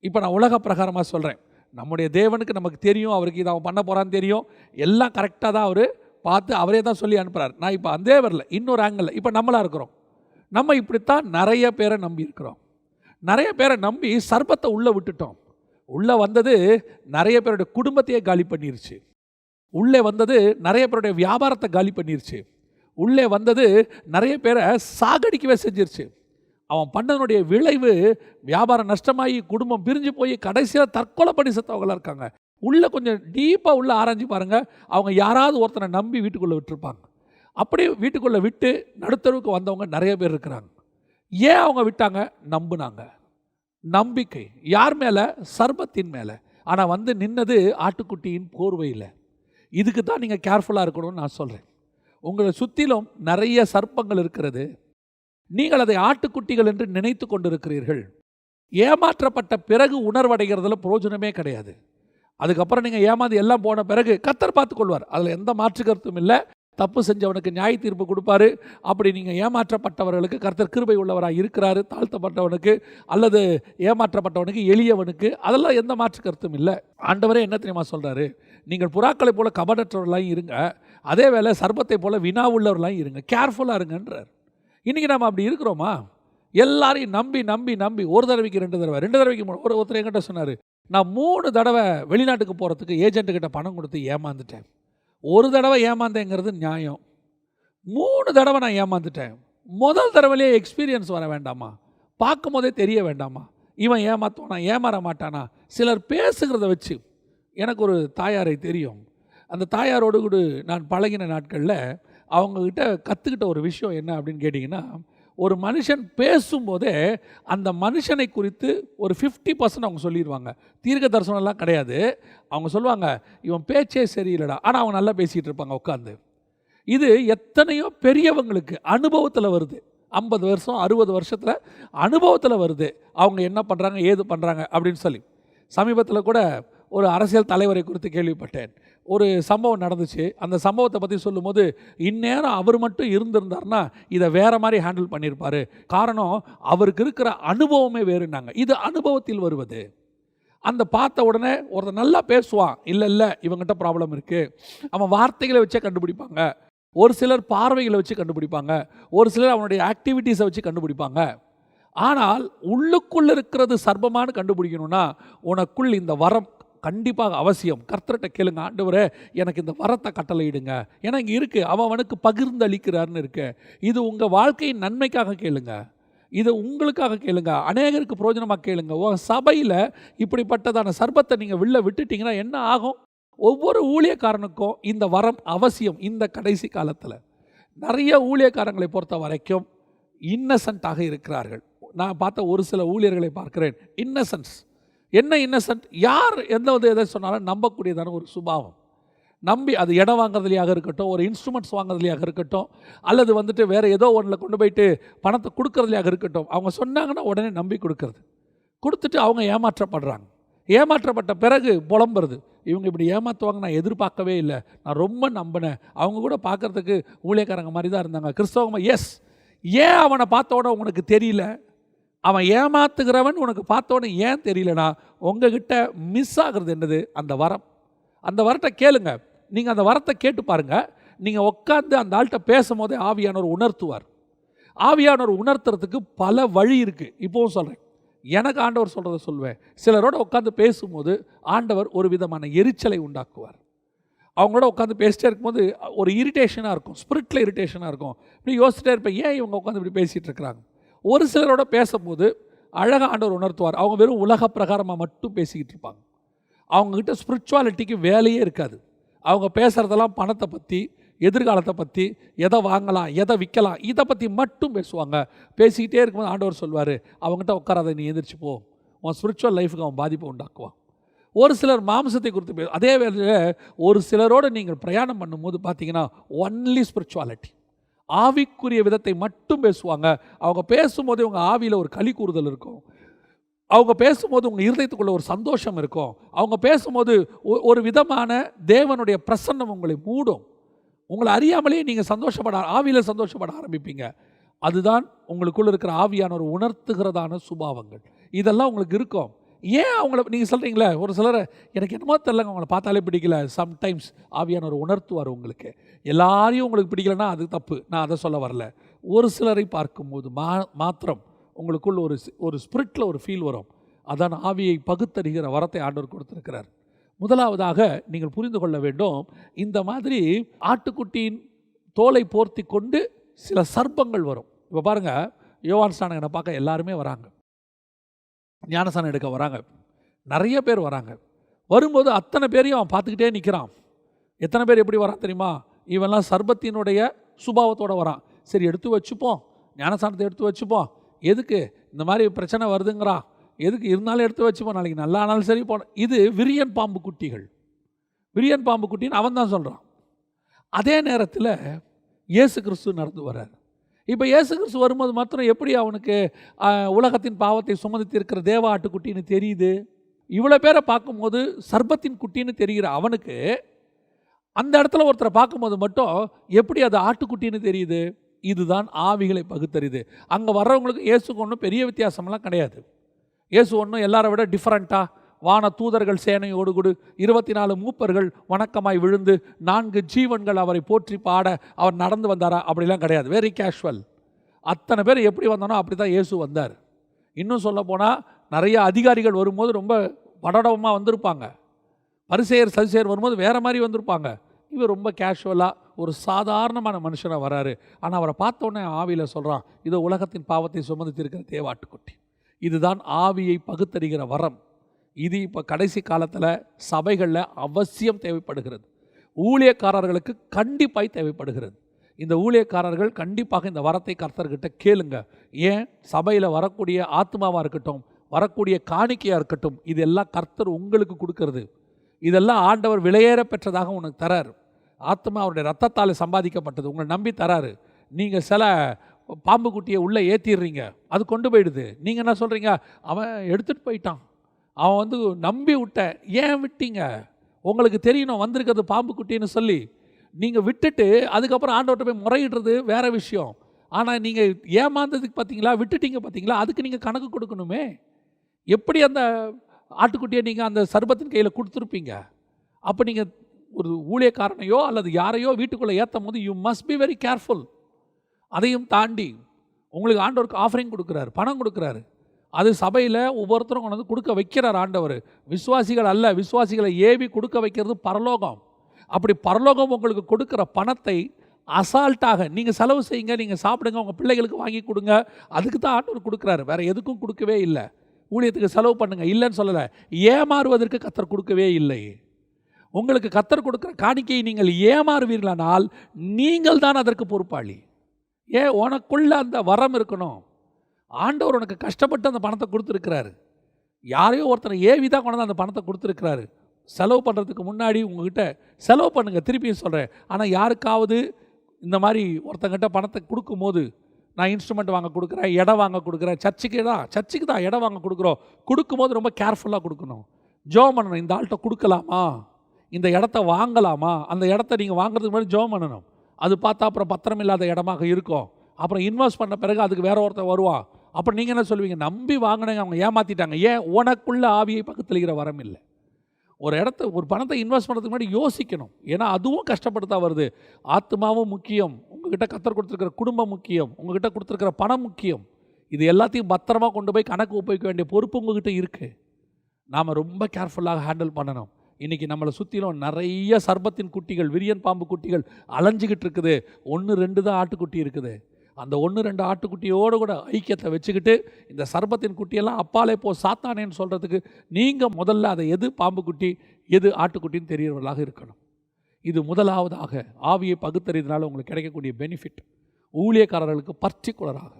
இப்போ நான் உலக பிரகாரமாக சொல்கிறேன். நம்முடைய தேவனுக்கு நமக்கு தெரியும், அவருக்கு இதை அவன் பண்ண போகிறான்னு தெரியும். எல்லாம் கரெக்டாக தான் அவர் பார்த்து அவரே தான் சொல்லி அனுப்புகிறார். நான் இப்போ அந்த வரல, இன்னொரு ஆங்கிளில் இப்போ நம்மளாக இருக்கிறோம். நம்ம இப்படித்தான் நிறைய பேரை நம்பி இருக்கிறோம். நிறைய பேரை நம்பி சர்பத்தை உள்ளே விட்டுட்டோம். உள்ளே வந்தது நிறைய பேருடைய குடும்பத்தையே காலி பண்ணிருச்சு. உள்ளே வந்தது நிறைய பேருடைய வியாபாரத்தை காலி பண்ணிருச்சு. உள்ளே வந்தது நிறைய பேரை சாகடிக்கவே செஞ்சிருச்சு. அவன் பண்ணதனுடைய விளைவு வியாபாரம் நஷ்டமாகி குடும்பம் பிரிஞ்சு போய் கடைசியில் தற்கொலை பண்ணி செத்தவங்களாக இருக்காங்க. உள்ளே கொஞ்சம் டீப்பாக உள்ளே ஆராய்ச்சி பாருங்கள். அவங்க யாராவது ஒருத்தனை நம்பி வீட்டுக்குள்ளே விட்டுருப்பாங்க. அப்படி வீட்டுக்குள்ளே விட்டு நடுத்தருவுக்கு வந்தவங்க நிறைய பேர் இருக்கிறாங்க. ஏன் அவங்க விட்டாங்க? நம்பினாங்க. நம்பிக்கை யார் மேலே? சர்பத்தின் மேலே. ஆனால் வந்து நின்னது ஆட்டுக்குட்டியின் போர்வையில். இதுக்கு தான் நீங்கள் கேர்ஃபுல்லாக இருக்கணும்னு நான் சொல்கிறேன். உங்களை சுற்றிலும் நிறைய சர்ப்பங்கள் இருக்கிறது. நீங்கள் அதை ஆட்டுக்குட்டிகள் என்று நினைத்து கொண்டிருக்கிறீர்கள். ஏமாற்றப்பட்ட பிறகு உணர்வடைகிறதுல பிரயோஜனமே கிடையாது. அதுக்கப்புறம் நீங்கள் ஏமாந்து எல்லாம் போன பிறகு கர்த்தர் பார்த்துக்கொள்வார். அதில் எந்த மாற்று கருத்தும் இல்லை. தப்பு செஞ்சவனுக்கு நியாய தீர்ப்பு கொடுப்பாரு. அப்படி நீங்கள் ஏமாற்றப்பட்டவர்களுக்கு கர்த்தர் கிருபை உள்ளவராக இருக்கிறாரு. தாழ்த்தப்பட்டவனுக்கு அல்லது ஏமாற்றப்பட்டவனுக்கு, எளியவனுக்கு, அதெல்லாம் எந்த மாற்று கருத்தும் இல்லை. ஆண்டவரே என்ன தெரியுமா சொல்கிறாரு? நீங்கள் புறாக்களை போல கபடற்றவர்களாயும் இருங்க, அதே வேளை சர்பத்தை போல வினா உள்ளவர்களாயும் இருங்க, கேர்ஃபுல்லாக இருங்கன்றார். இன்றைக்கி நம்ம அப்படி இருக்கிறோமா? எல்லாரையும் நம்பி நம்பி நம்பி ஒரு தடவைக்கு 2 தடவை 2 தடவைக்கு ஒருத்தர் என்கிட்ட சொன்னார், நான் 3 தடவை வெளிநாட்டுக்கு போகிறதுக்கு ஏஜென்ட்டுக்கிட்ட பணம் கொடுத்து ஏமாந்துட்டேன். ஒரு தடவை ஏமாந்தேங்கிறது நியாயம், 3 தடவை நான் ஏமாந்துட்டேன். முதல் தடவையிலே எக்ஸ்பீரியன்ஸ் வர வேண்டாமா? பார்க்கும் போதே தெரிய வேண்டாமா இவன் ஏமாத்துவானா ஏமாற மாட்டானா? சிலர் பேசுகிறத வச்சு. எனக்கு ஒரு தாயாரை தெரியும். அந்த தாயாரோடு கூட நான் பழகின நாட்களில் அவங்கக்கிட்ட கற்றுக்கிட்ட ஒரு விஷயம் என்ன அப்படின்னு கேட்டிங்கன்னா, ஒரு மனுஷன் பேசும்போதே அந்த மனுஷனை குறித்து ஒரு 50% அவங்க சொல்லிடுவாங்க. தீர்க்க தரிசனம்லாம் கிடையாது. அவங்க சொல்லுவாங்க, இவன் பேச்சே சரியில்லடா, ஆனால் அவங்க நல்லா பேசிகிட்டு இருப்பாங்க உட்காந்து. இது எத்தனையோ பெரியவங்களுக்கு அனுபவத்தில் வருது. 50 வருஷம் 60 வருஷத்தில் அனுபவத்தில் வருது. அவங்க என்ன பண்ணுறாங்க, ஏது பண்ணுறாங்க அப்படின்னு சொல்லி. சமீபத்தில் கூட ஒரு அரசியல் தலைவரை குறித்து கேள்விப்பட்டேன். ஒரு சம்பவம் நடந்துச்சு. அந்த சம்பவத்தை பற்றி சொல்லும்போது, இந்நேரம் அவர் மட்டும் இருந்திருந்தார்னா இதை வேறு மாதிரி ஹேண்டில் பண்ணியிருப்பார். காரணம், அவருக்கு இருக்கிற அனுபவமே வேறுனாங்க. இது அனுபவத்தில் வருவது. அந்த பார்த்த உடனே ஒருத்தர் நல்லா பேசுவான், இல்லை இவங்ககிட்ட ப்ராப்ளம் இருக்குது. அவன் வார்த்தைகளை வச்சே கண்டுபிடிப்பாங்க. ஒரு சிலர் பார்வைகளை வச்சு கண்டுபிடிப்பாங்க. ஒரு சிலர் அவனுடைய ஆக்டிவிட்டீஸை வச்சு கண்டுபிடிப்பாங்க. ஆனால் உள்ளுக்குள் இருக்கிறது சர்ப்பமானு கண்டுபிடிக்கணும்னா உனக்குள் இந்த வரம் கண்டிப்பாக அவசியம். கர்த்தர்கிட்ட கேளுங்க, ஆண்டவரே எனக்கு இந்த வரத்தை கட்டளையிடுங்க. ஏன்னா இங்கே இருக்குது, அவனுக்கு பகிர்ந்து அளிக்கிறாருன்னு இருக்கு. இது உங்கள் வாழ்க்கையின் நன்மைக்காக கேளுங்க, இது உங்களுக்காக கேளுங்க, அநேகருக்கு பிரயோஜனமாக கேளுங்க. சபையில் இப்படிப்பட்டதான சர்ப்பத்தை நீங்கள் வெளில விட்டுட்டிங்கன்னா என்ன ஆகும்? ஒவ்வொரு ஊழியக்காரனுக்கும் இந்த வரம் அவசியம். இந்த கடைசி காலத்தில் நிறைய ஊழியக்காரங்களை பொறுத்த வரைக்கும் இன்னசென்ட்டாக இருக்கிறார்கள். நான் பார்த்த ஒரு சில ஊழியர்களை பார்க்கிறேன். இன்னசென்ஸ் என்ன? இன்னசென்ட் யார் எந்த எதை சொன்னாலும் நம்பக்கூடியதான ஒரு சுபாவம். நம்பி அது இடம் வாங்குறதுலையாக இருக்கட்டும், ஒரு இன்ஸ்ட்ருமெண்ட்ஸ் வாங்குறதுலையாக இருக்கட்டும், அல்லது வந்துட்டு வேறு ஏதோ ஒன்றில் கொண்டு போயிட்டு பணத்தை கொடுக்கறதுலையாக இருக்கட்டும், அவங்க சொன்னாங்கன்னா உடனே நம்பி கொடுக்கறது. கொடுத்துட்டு அவங்க ஏமாற்றப்படுறாங்க. ஏமாற்றப்பட்ட பிறகு புலம்புறது, இவங்க இப்படி ஏமாற்றுவாங்க நான் எதிர்பார்க்கவே இல்லை, நான் ரொம்ப நம்பினேன். அவங்க கூட பார்க்குறதுக்கு ஊழியக்காரங்க மாதிரி தான் இருந்தாங்க, கிறிஸ்தவங்க. எஸ், ஏன் அவனை பார்த்தோட உனக்கு தெரியல? அவன் ஏமாத்துகிறவன் உனக்கு பார்த்தோன்னே ஏன் தெரியலனா, உங்ககிட்ட மிஸ் ஆகிறது என்னது? அந்த வரம். அந்த வரத்தை கேளுங்க. நீங்கள் அந்த வரத்தை கேட்டு பாருங்கள். நீங்கள் உட்காந்து அந்த ஆள்கிட்ட பேசும்போதே ஆவியானவர் உணர்த்துவார். ஆவியானவர் உணர்த்துறதுக்கு பல வழி இருக்குது. இப்போவும் சொல்கிறேன், எனக்கு ஆண்டவர் சொல்கிறத சொல்வேன். சிலரோடு உட்காந்து பேசும்போது ஆண்டவர் ஒரு விதமான எரிச்சலை உண்டாக்குவார். அவங்களோட உட்காந்து பேசிட்டே இருக்கும்போது ஒரு இரிட்டேஷனாக இருக்கும், ஸ்பிரிட்டில் இரிட்டேஷனாக இருக்கும். இப்படி யோசிச்சிட்டே இருப்பேன், ஏன் இவங்க உட்காந்து இப்படி பேசிகிட்டு இருக்கிறாங்க. ஒரு சிலரோட பேசும்போது அழகாக ஆண்டவர் உணர்த்துவார். அவங்க வெறும் உலக பிரகாரமாக மட்டும் பேசிக்கிட்டு இருப்பாங்க. அவங்கக்கிட்ட ஸ்பிரிச்சுவாலிட்டிக்கு வேலையே இருக்காது. அவங்க பேசுகிறதெல்லாம் பணத்தை பற்றி, எதிர்காலத்தை பற்றி, எதை வாங்கலாம், எதை விற்கலாம், இதை பற்றி மட்டும் பேசுவாங்க. பேசிக்கிட்டே இருக்கும்போது ஆண்டவர் சொல்வார், அவங்ககிட்ட உட்காராத, நீ எந்திரிச்சு போ, உன் ஸ்பிரிச்சுவல் லைஃபுக்கு அவன் பாதிப்பை உண்டாக்குவான். ஒரு சிலர் மாம்சத்தை குறித்து அதே வேளையில் ஒரு சிலரோடு நீங்கள் பிரயாணம் பண்ணும்போது பார்த்தீங்கன்னா ஒன்லி ஸ்பிரிச்சுவாலிட்டி, ஆவிக்குரிய விதத்தை மட்டும் பேசுவாங்க. அவங்க பேசும்போது உங்கள் ஆவியில் ஒரு களி கூறுதல் இருக்கும். அவங்க பேசும்போது உங்கள் இருதயத்துக்குள்ள ஒரு சந்தோஷம் இருக்கும். அவங்க பேசும்போது ஒரு விதமான தேவனுடைய பிரசன்னம் உங்களை மூடும். உங்களை அறியாமலே நீங்கள் ஆவியில் சந்தோஷப்பட ஆரம்பிப்பீங்க. அதுதான் உங்களுக்குள்ள இருக்கிற ஆவியானவர் உணர்த்துகிறதான சுபாவங்கள். இதெல்லாம் உங்களுக்கு இருக்கும். ஏன் அவங்கள நீங்கள் சொல்கிறீங்களே, ஒரு சிலரை எனக்கு என்னமோ தெரியலங்க, அவங்கள பார்த்தாலே பிடிக்கல. சம்டைம்ஸ் ஆவியானவர் உணர்த்துவார் உங்களுக்கு. எல்லாரையும் உங்களுக்கு பிடிக்கலன்னா அது தப்பு, நான் அதை சொல்ல வரல. ஒரு சிலரை பார்க்கும்போது மாத்திரம் உங்களுக்குள்ள ஒரு ஸ்பிரிட்டில் ஒரு ஃபீல் வரும். அதான் ஆவியை பகுத்தறிகிற வரத்தை ஆண்டவர் கொடுத்திருக்கிறார். முதலாவதாக நீங்கள் புரிந்து கொள்ள வேண்டும், இந்த மாதிரி ஆட்டுக்குட்டியின் தோலை போர்த்தி கொண்டு சில சர்ப்பங்கள் வரும். இப்போ பாருங்கள், யோவான் ஸ்நானகனை பார்க்க எல்லாருமே வராங்க, ஞானஸ்நானம் எடுக்க வராங்க, நிறைய பேர் வராங்க. வரும்போது அத்தனை பேரையும் அவன் பார்த்துக்கிட்டே நிற்கிறான். எத்தனை பேர் எப்படி வரான் தெரியுமா? இவெல்லாம் சர்பத்தினுடைய சுபாவத்தோடு வரான். சரி, எடுத்து வச்சுப்போம், ஞானஸ்நானத்தை எடுத்து வச்சுப்போம், எதுக்கு இந்த மாதிரி பிரச்சனை வருதுங்கிறான், எதுக்கு இருந்தாலும் எடுத்து வச்சுப்போம், நாளைக்கு நல்லா ஆனாலும் சரி போன. இது விரியன் பாம்பு குட்டிகள். விரியன் பாம்பு குட்டின்னு அவன் தான் சொல்கிறான். அதே நேரத்தில் இயேசு கிறிஸ்து நடந்து வர்றார். இப்போ இயேசு கிறிஸ்து வரும்போது மாத்திரம் எப்படி அவனுக்கு உலகத்தின் பாவத்தை சுமந்து இருக்கிற தேவ ஆட்டுக்குட்டின்னு தெரியுது? இவ்வளோ பேரை பார்க்கும்போது சர்பத்தின் குட்டின்னு தெரிகிற அவனுக்கு அந்த இடத்துல ஒருத்தரை பார்க்கும்போது மட்டும் எப்படி அது ஆட்டுக்குட்டின்னு தெரியுது? இதுதான் ஆவிகளை பகுத்தறிது. அங்கே வர்றவங்களுக்கு இயேசுக்கு ஒன்றும் பெரிய வித்தியாசம்லாம் கிடையாது. இயேசு ஒன்றும் எல்லாரை விட டிஃப்ரெண்ட்டாக வான தூதர்கள் சேனையோடு கூட 24 மூப்பர்கள் வணக்கமாய் விழுந்து 4 ஜீவன்கள் அவரை போற்றி பாட அவர் நடந்து வந்தாரா? அப்படிலாம் கிடையாது. Very casual. அத்தனை பேர் எப்படி வந்தானோ அப்படி தான் இயேசு வந்தார். இன்னும் சொல்ல போனால் நிறைய அதிகாரிகள் வரும்போது ரொம்ப படடவமாக வந்திருப்பாங்க. பரிசேயர் சதுசேயர் வரும்போது வேறு மாதிரி வந்திருப்பாங்க. இவர் ரொம்ப கேஷுவலாக ஒரு சாதாரணமான மனுஷனாக வராரு. ஆனால் அவரை பார்த்தோன்னே ஆவியில் சொல்கிறான், இதோ உலகத்தின் பாவத்தை சுமந்து இருக்கிற தேவாட்டுக்குட்டி. இதுதான் ஆவியை பகுத்தறிகிற வரம். இது இப்போ கடைசி காலத்தில் சபைகளில் அவசியம் தேவைப்படுகிறது. ஊழியக்காரர்களுக்கு கண்டிப்பாக தேவைப்படுகிறது. இந்த ஊழியக்காரர்கள் கண்டிப்பாக இந்த வரத்தை கர்த்தர்கிட்ட கேளுங்க. ஏன்? சபையில் வரக்கூடிய ஆத்மாவாக இருக்கட்டும், வரக்கூடிய காணிக்கையாக இருக்கட்டும், இதெல்லாம் கர்த்தர் உங்களுக்கு கொடுக்கறது. இதெல்லாம் ஆண்டவர் விலையேற பெற்றதாக உனக்கு தரார். ஆத்மா அவருடைய ரத்தத்தால் சம்பாதிக்கப்பட்டது, உங்களை நம்பி தராரு. நீங்கள் சில பாம்பு குட்டியை உள்ளே ஏற்றிடுறீங்க, அது கொண்டு போயிடுது. நீங்கள் என்ன சொல்கிறீங்க? அவன் எடுத்துகிட்டு போயிட்டான், அவன் நம்பி விட்ட. ஏன் விட்டீங்க? உங்களுக்கு தெரியணும் வந்திருக்கிறது பாம்பு குட்டின்னு சொல்லி. நீங்கள் விட்டுட்டு அதுக்கப்புறம் ஆண்டவர்கிட்ட போய் முறையிடுறது வேறு விஷயம். ஆனால் நீங்கள் ஏமாந்ததுக்கு பார்த்தீங்களா, விட்டுட்டீங்க பார்த்தீங்களா, அதுக்கு நீங்கள் கணக்கு கொடுக்கணுமே. எப்படி அந்த ஆட்டுக்குட்டியை நீங்கள் அந்த சர்பத்தின் கையில் கொடுத்துருப்பீங்க? அப்போ நீங்கள் ஒரு ஊழியக்காரனையோ அல்லது யாரையோ வீட்டுக்குள்ளே ஏற்றும் போது you must be very careful. அதையும் தாண்டி உங்களுக்கு ஆண்டவருக்கு ஆஃபரிங் கொடுக்குறாரு, பணம் கொடுக்குறாரு. அது சபையில் ஒவ்வொருத்தரும் கொண்டு கொடுக்க வைக்கிறார் ஆண்டவர். விசுவாசிகள் அல்ல, விசுவாசிகளை ஏவி கொடுக்க வைக்கிறது பரலோகம். அப்படி பரலோகம் உங்களுக்கு கொடுக்குற பணத்தை அசால்ட்டாக நீங்கள் செலவு செய்யுங்க, நீங்கள் சாப்பிடுங்க, உங்கள் பிள்ளைகளுக்கு வாங்கி கொடுங்க. அதுக்கு தான் ஆண்டவர் கொடுக்குறாரு, வேறு எதுக்கும் கொடுக்கவே இல்லை. ஊழியத்துக்கு செலவு பண்ணுங்க இல்லைன்னு சொல்லலை. ஏமாறுவதற்கு கர்த்தர் கொடுக்கவே இல்லை. உங்களுக்கு கர்த்தர் கொடுக்குற காணிக்கையை நீங்கள் ஏமாறுவீர்களானால் நீங்கள் தான் அதற்கு பொறுப்பாளி. ஏன்? உனக்குள்ள அந்த வரம் இருக்கணும். ஆண்டவர் உனக்கு கஷ்டப்பட்டு அந்த பணத்தை கொடுத்துருக்கிறாரு. யாரையோ ஒருத்தனை ஏவி தான் கொண்டு அந்த பணத்தை கொடுத்துருக்கிறாரு. செலவு பண்ணுறதுக்கு முன்னாடி உங்ககிட்ட செலவு பண்ணுங்கள், திருப்பியும் சொல்கிறேன். ஆனால் யாருக்காவது இந்த மாதிரி ஒருத்தங்கிட்ட பணத்தை கொடுக்கும்போது, நான் இன்ஸ்ட்ருமெண்ட் வாங்க கொடுக்குறேன், இடம் வாங்க கொடுக்குறேன், சர்ச்சுக்கு தான் இடம் வாங்க கொடுக்குறோம், கொடுக்கும்போது ரொம்ப கேர்ஃபுல்லாக கொடுக்கணும். ஜெபம் பண்ணணும், இந்த ஆள்கிட்ட கொடுக்கலாமா, இந்த இடத்த வாங்கலாமா. அந்த இடத்த நீங்கள் வாங்குறதுக்கு முன்னாடி ஜெபம் பண்ணணும். அது பார்த்தா அப்புறம் பத்திரம் இல்லாத இடமாக இருக்கும். அப்புறம் இன்வெஸ்ட் பண்ண பிறகு அதுக்கு வேற ஒருத்தர் வருவான். அப்புறம் நீங்கள் என்ன சொல்லுவீங்க? நம்பி வாங்கினங்க, அவங்க ஏமாற்றிட்டாங்க. ஏன்? உனக்குள்ள ஆவியை பக்கத்துலிக்கிற வரம் இல்லை. ஒரு பணத்தை இன்வெஸ்ட் பண்ணுறதுக்கு முன்னாடி யோசிக்கணும். ஏன்னா அதுவும் கஷ்டப்பட்டு தான் வருது. ஆத்மாவும் முக்கியம், உங்ககிட்ட கர்த்தர் கொடுத்துருக்கிற குடும்பம் முக்கியம், உங்ககிட்ட கொடுத்துருக்கிற பணம் முக்கியம். இது எல்லாத்தையும் பத்திரமாக கொண்டு போய் கணக்கு ஒப்புவிக்க வேண்டிய பொறுப்பு உங்ககிட்ட இருக்குது. நாம் ரொம்ப கேர்ஃபுல்லாக ஹேண்டில் பண்ணணும். இன்றைக்கி நம்மளை சுற்றிலும் நிறைய சர்பத்தின் குட்டிகள், விரியன் பாம்பு குட்டிகள் அலைஞ்சிக்கிட்டு இருக்குது. 1-2 தான் ஆட்டுக்குட்டி இருக்குது. அந்த 1-2 ஆட்டுக்குட்டியோடு கூட ஐக்கியத்தை வச்சுக்கிட்டு இந்த சர்பத்தின் குட்டியெல்லாம் அப்பாலே போ சாத்தானேன்னு சொல்கிறதுக்கு நீங்கள் முதல்ல அதை எது பாம்பு குட்டி எது ஆட்டுக்குட்டின்னு தெரியவர்களாக இருக்கணும். இது முதலாவதாக ஆவியை பகுத்தறியதுனால உங்களுக்கு கிடைக்கக்கூடிய பெனிஃபிட் ஊழியக்காரர்களுக்கு பர்டிகுலராக.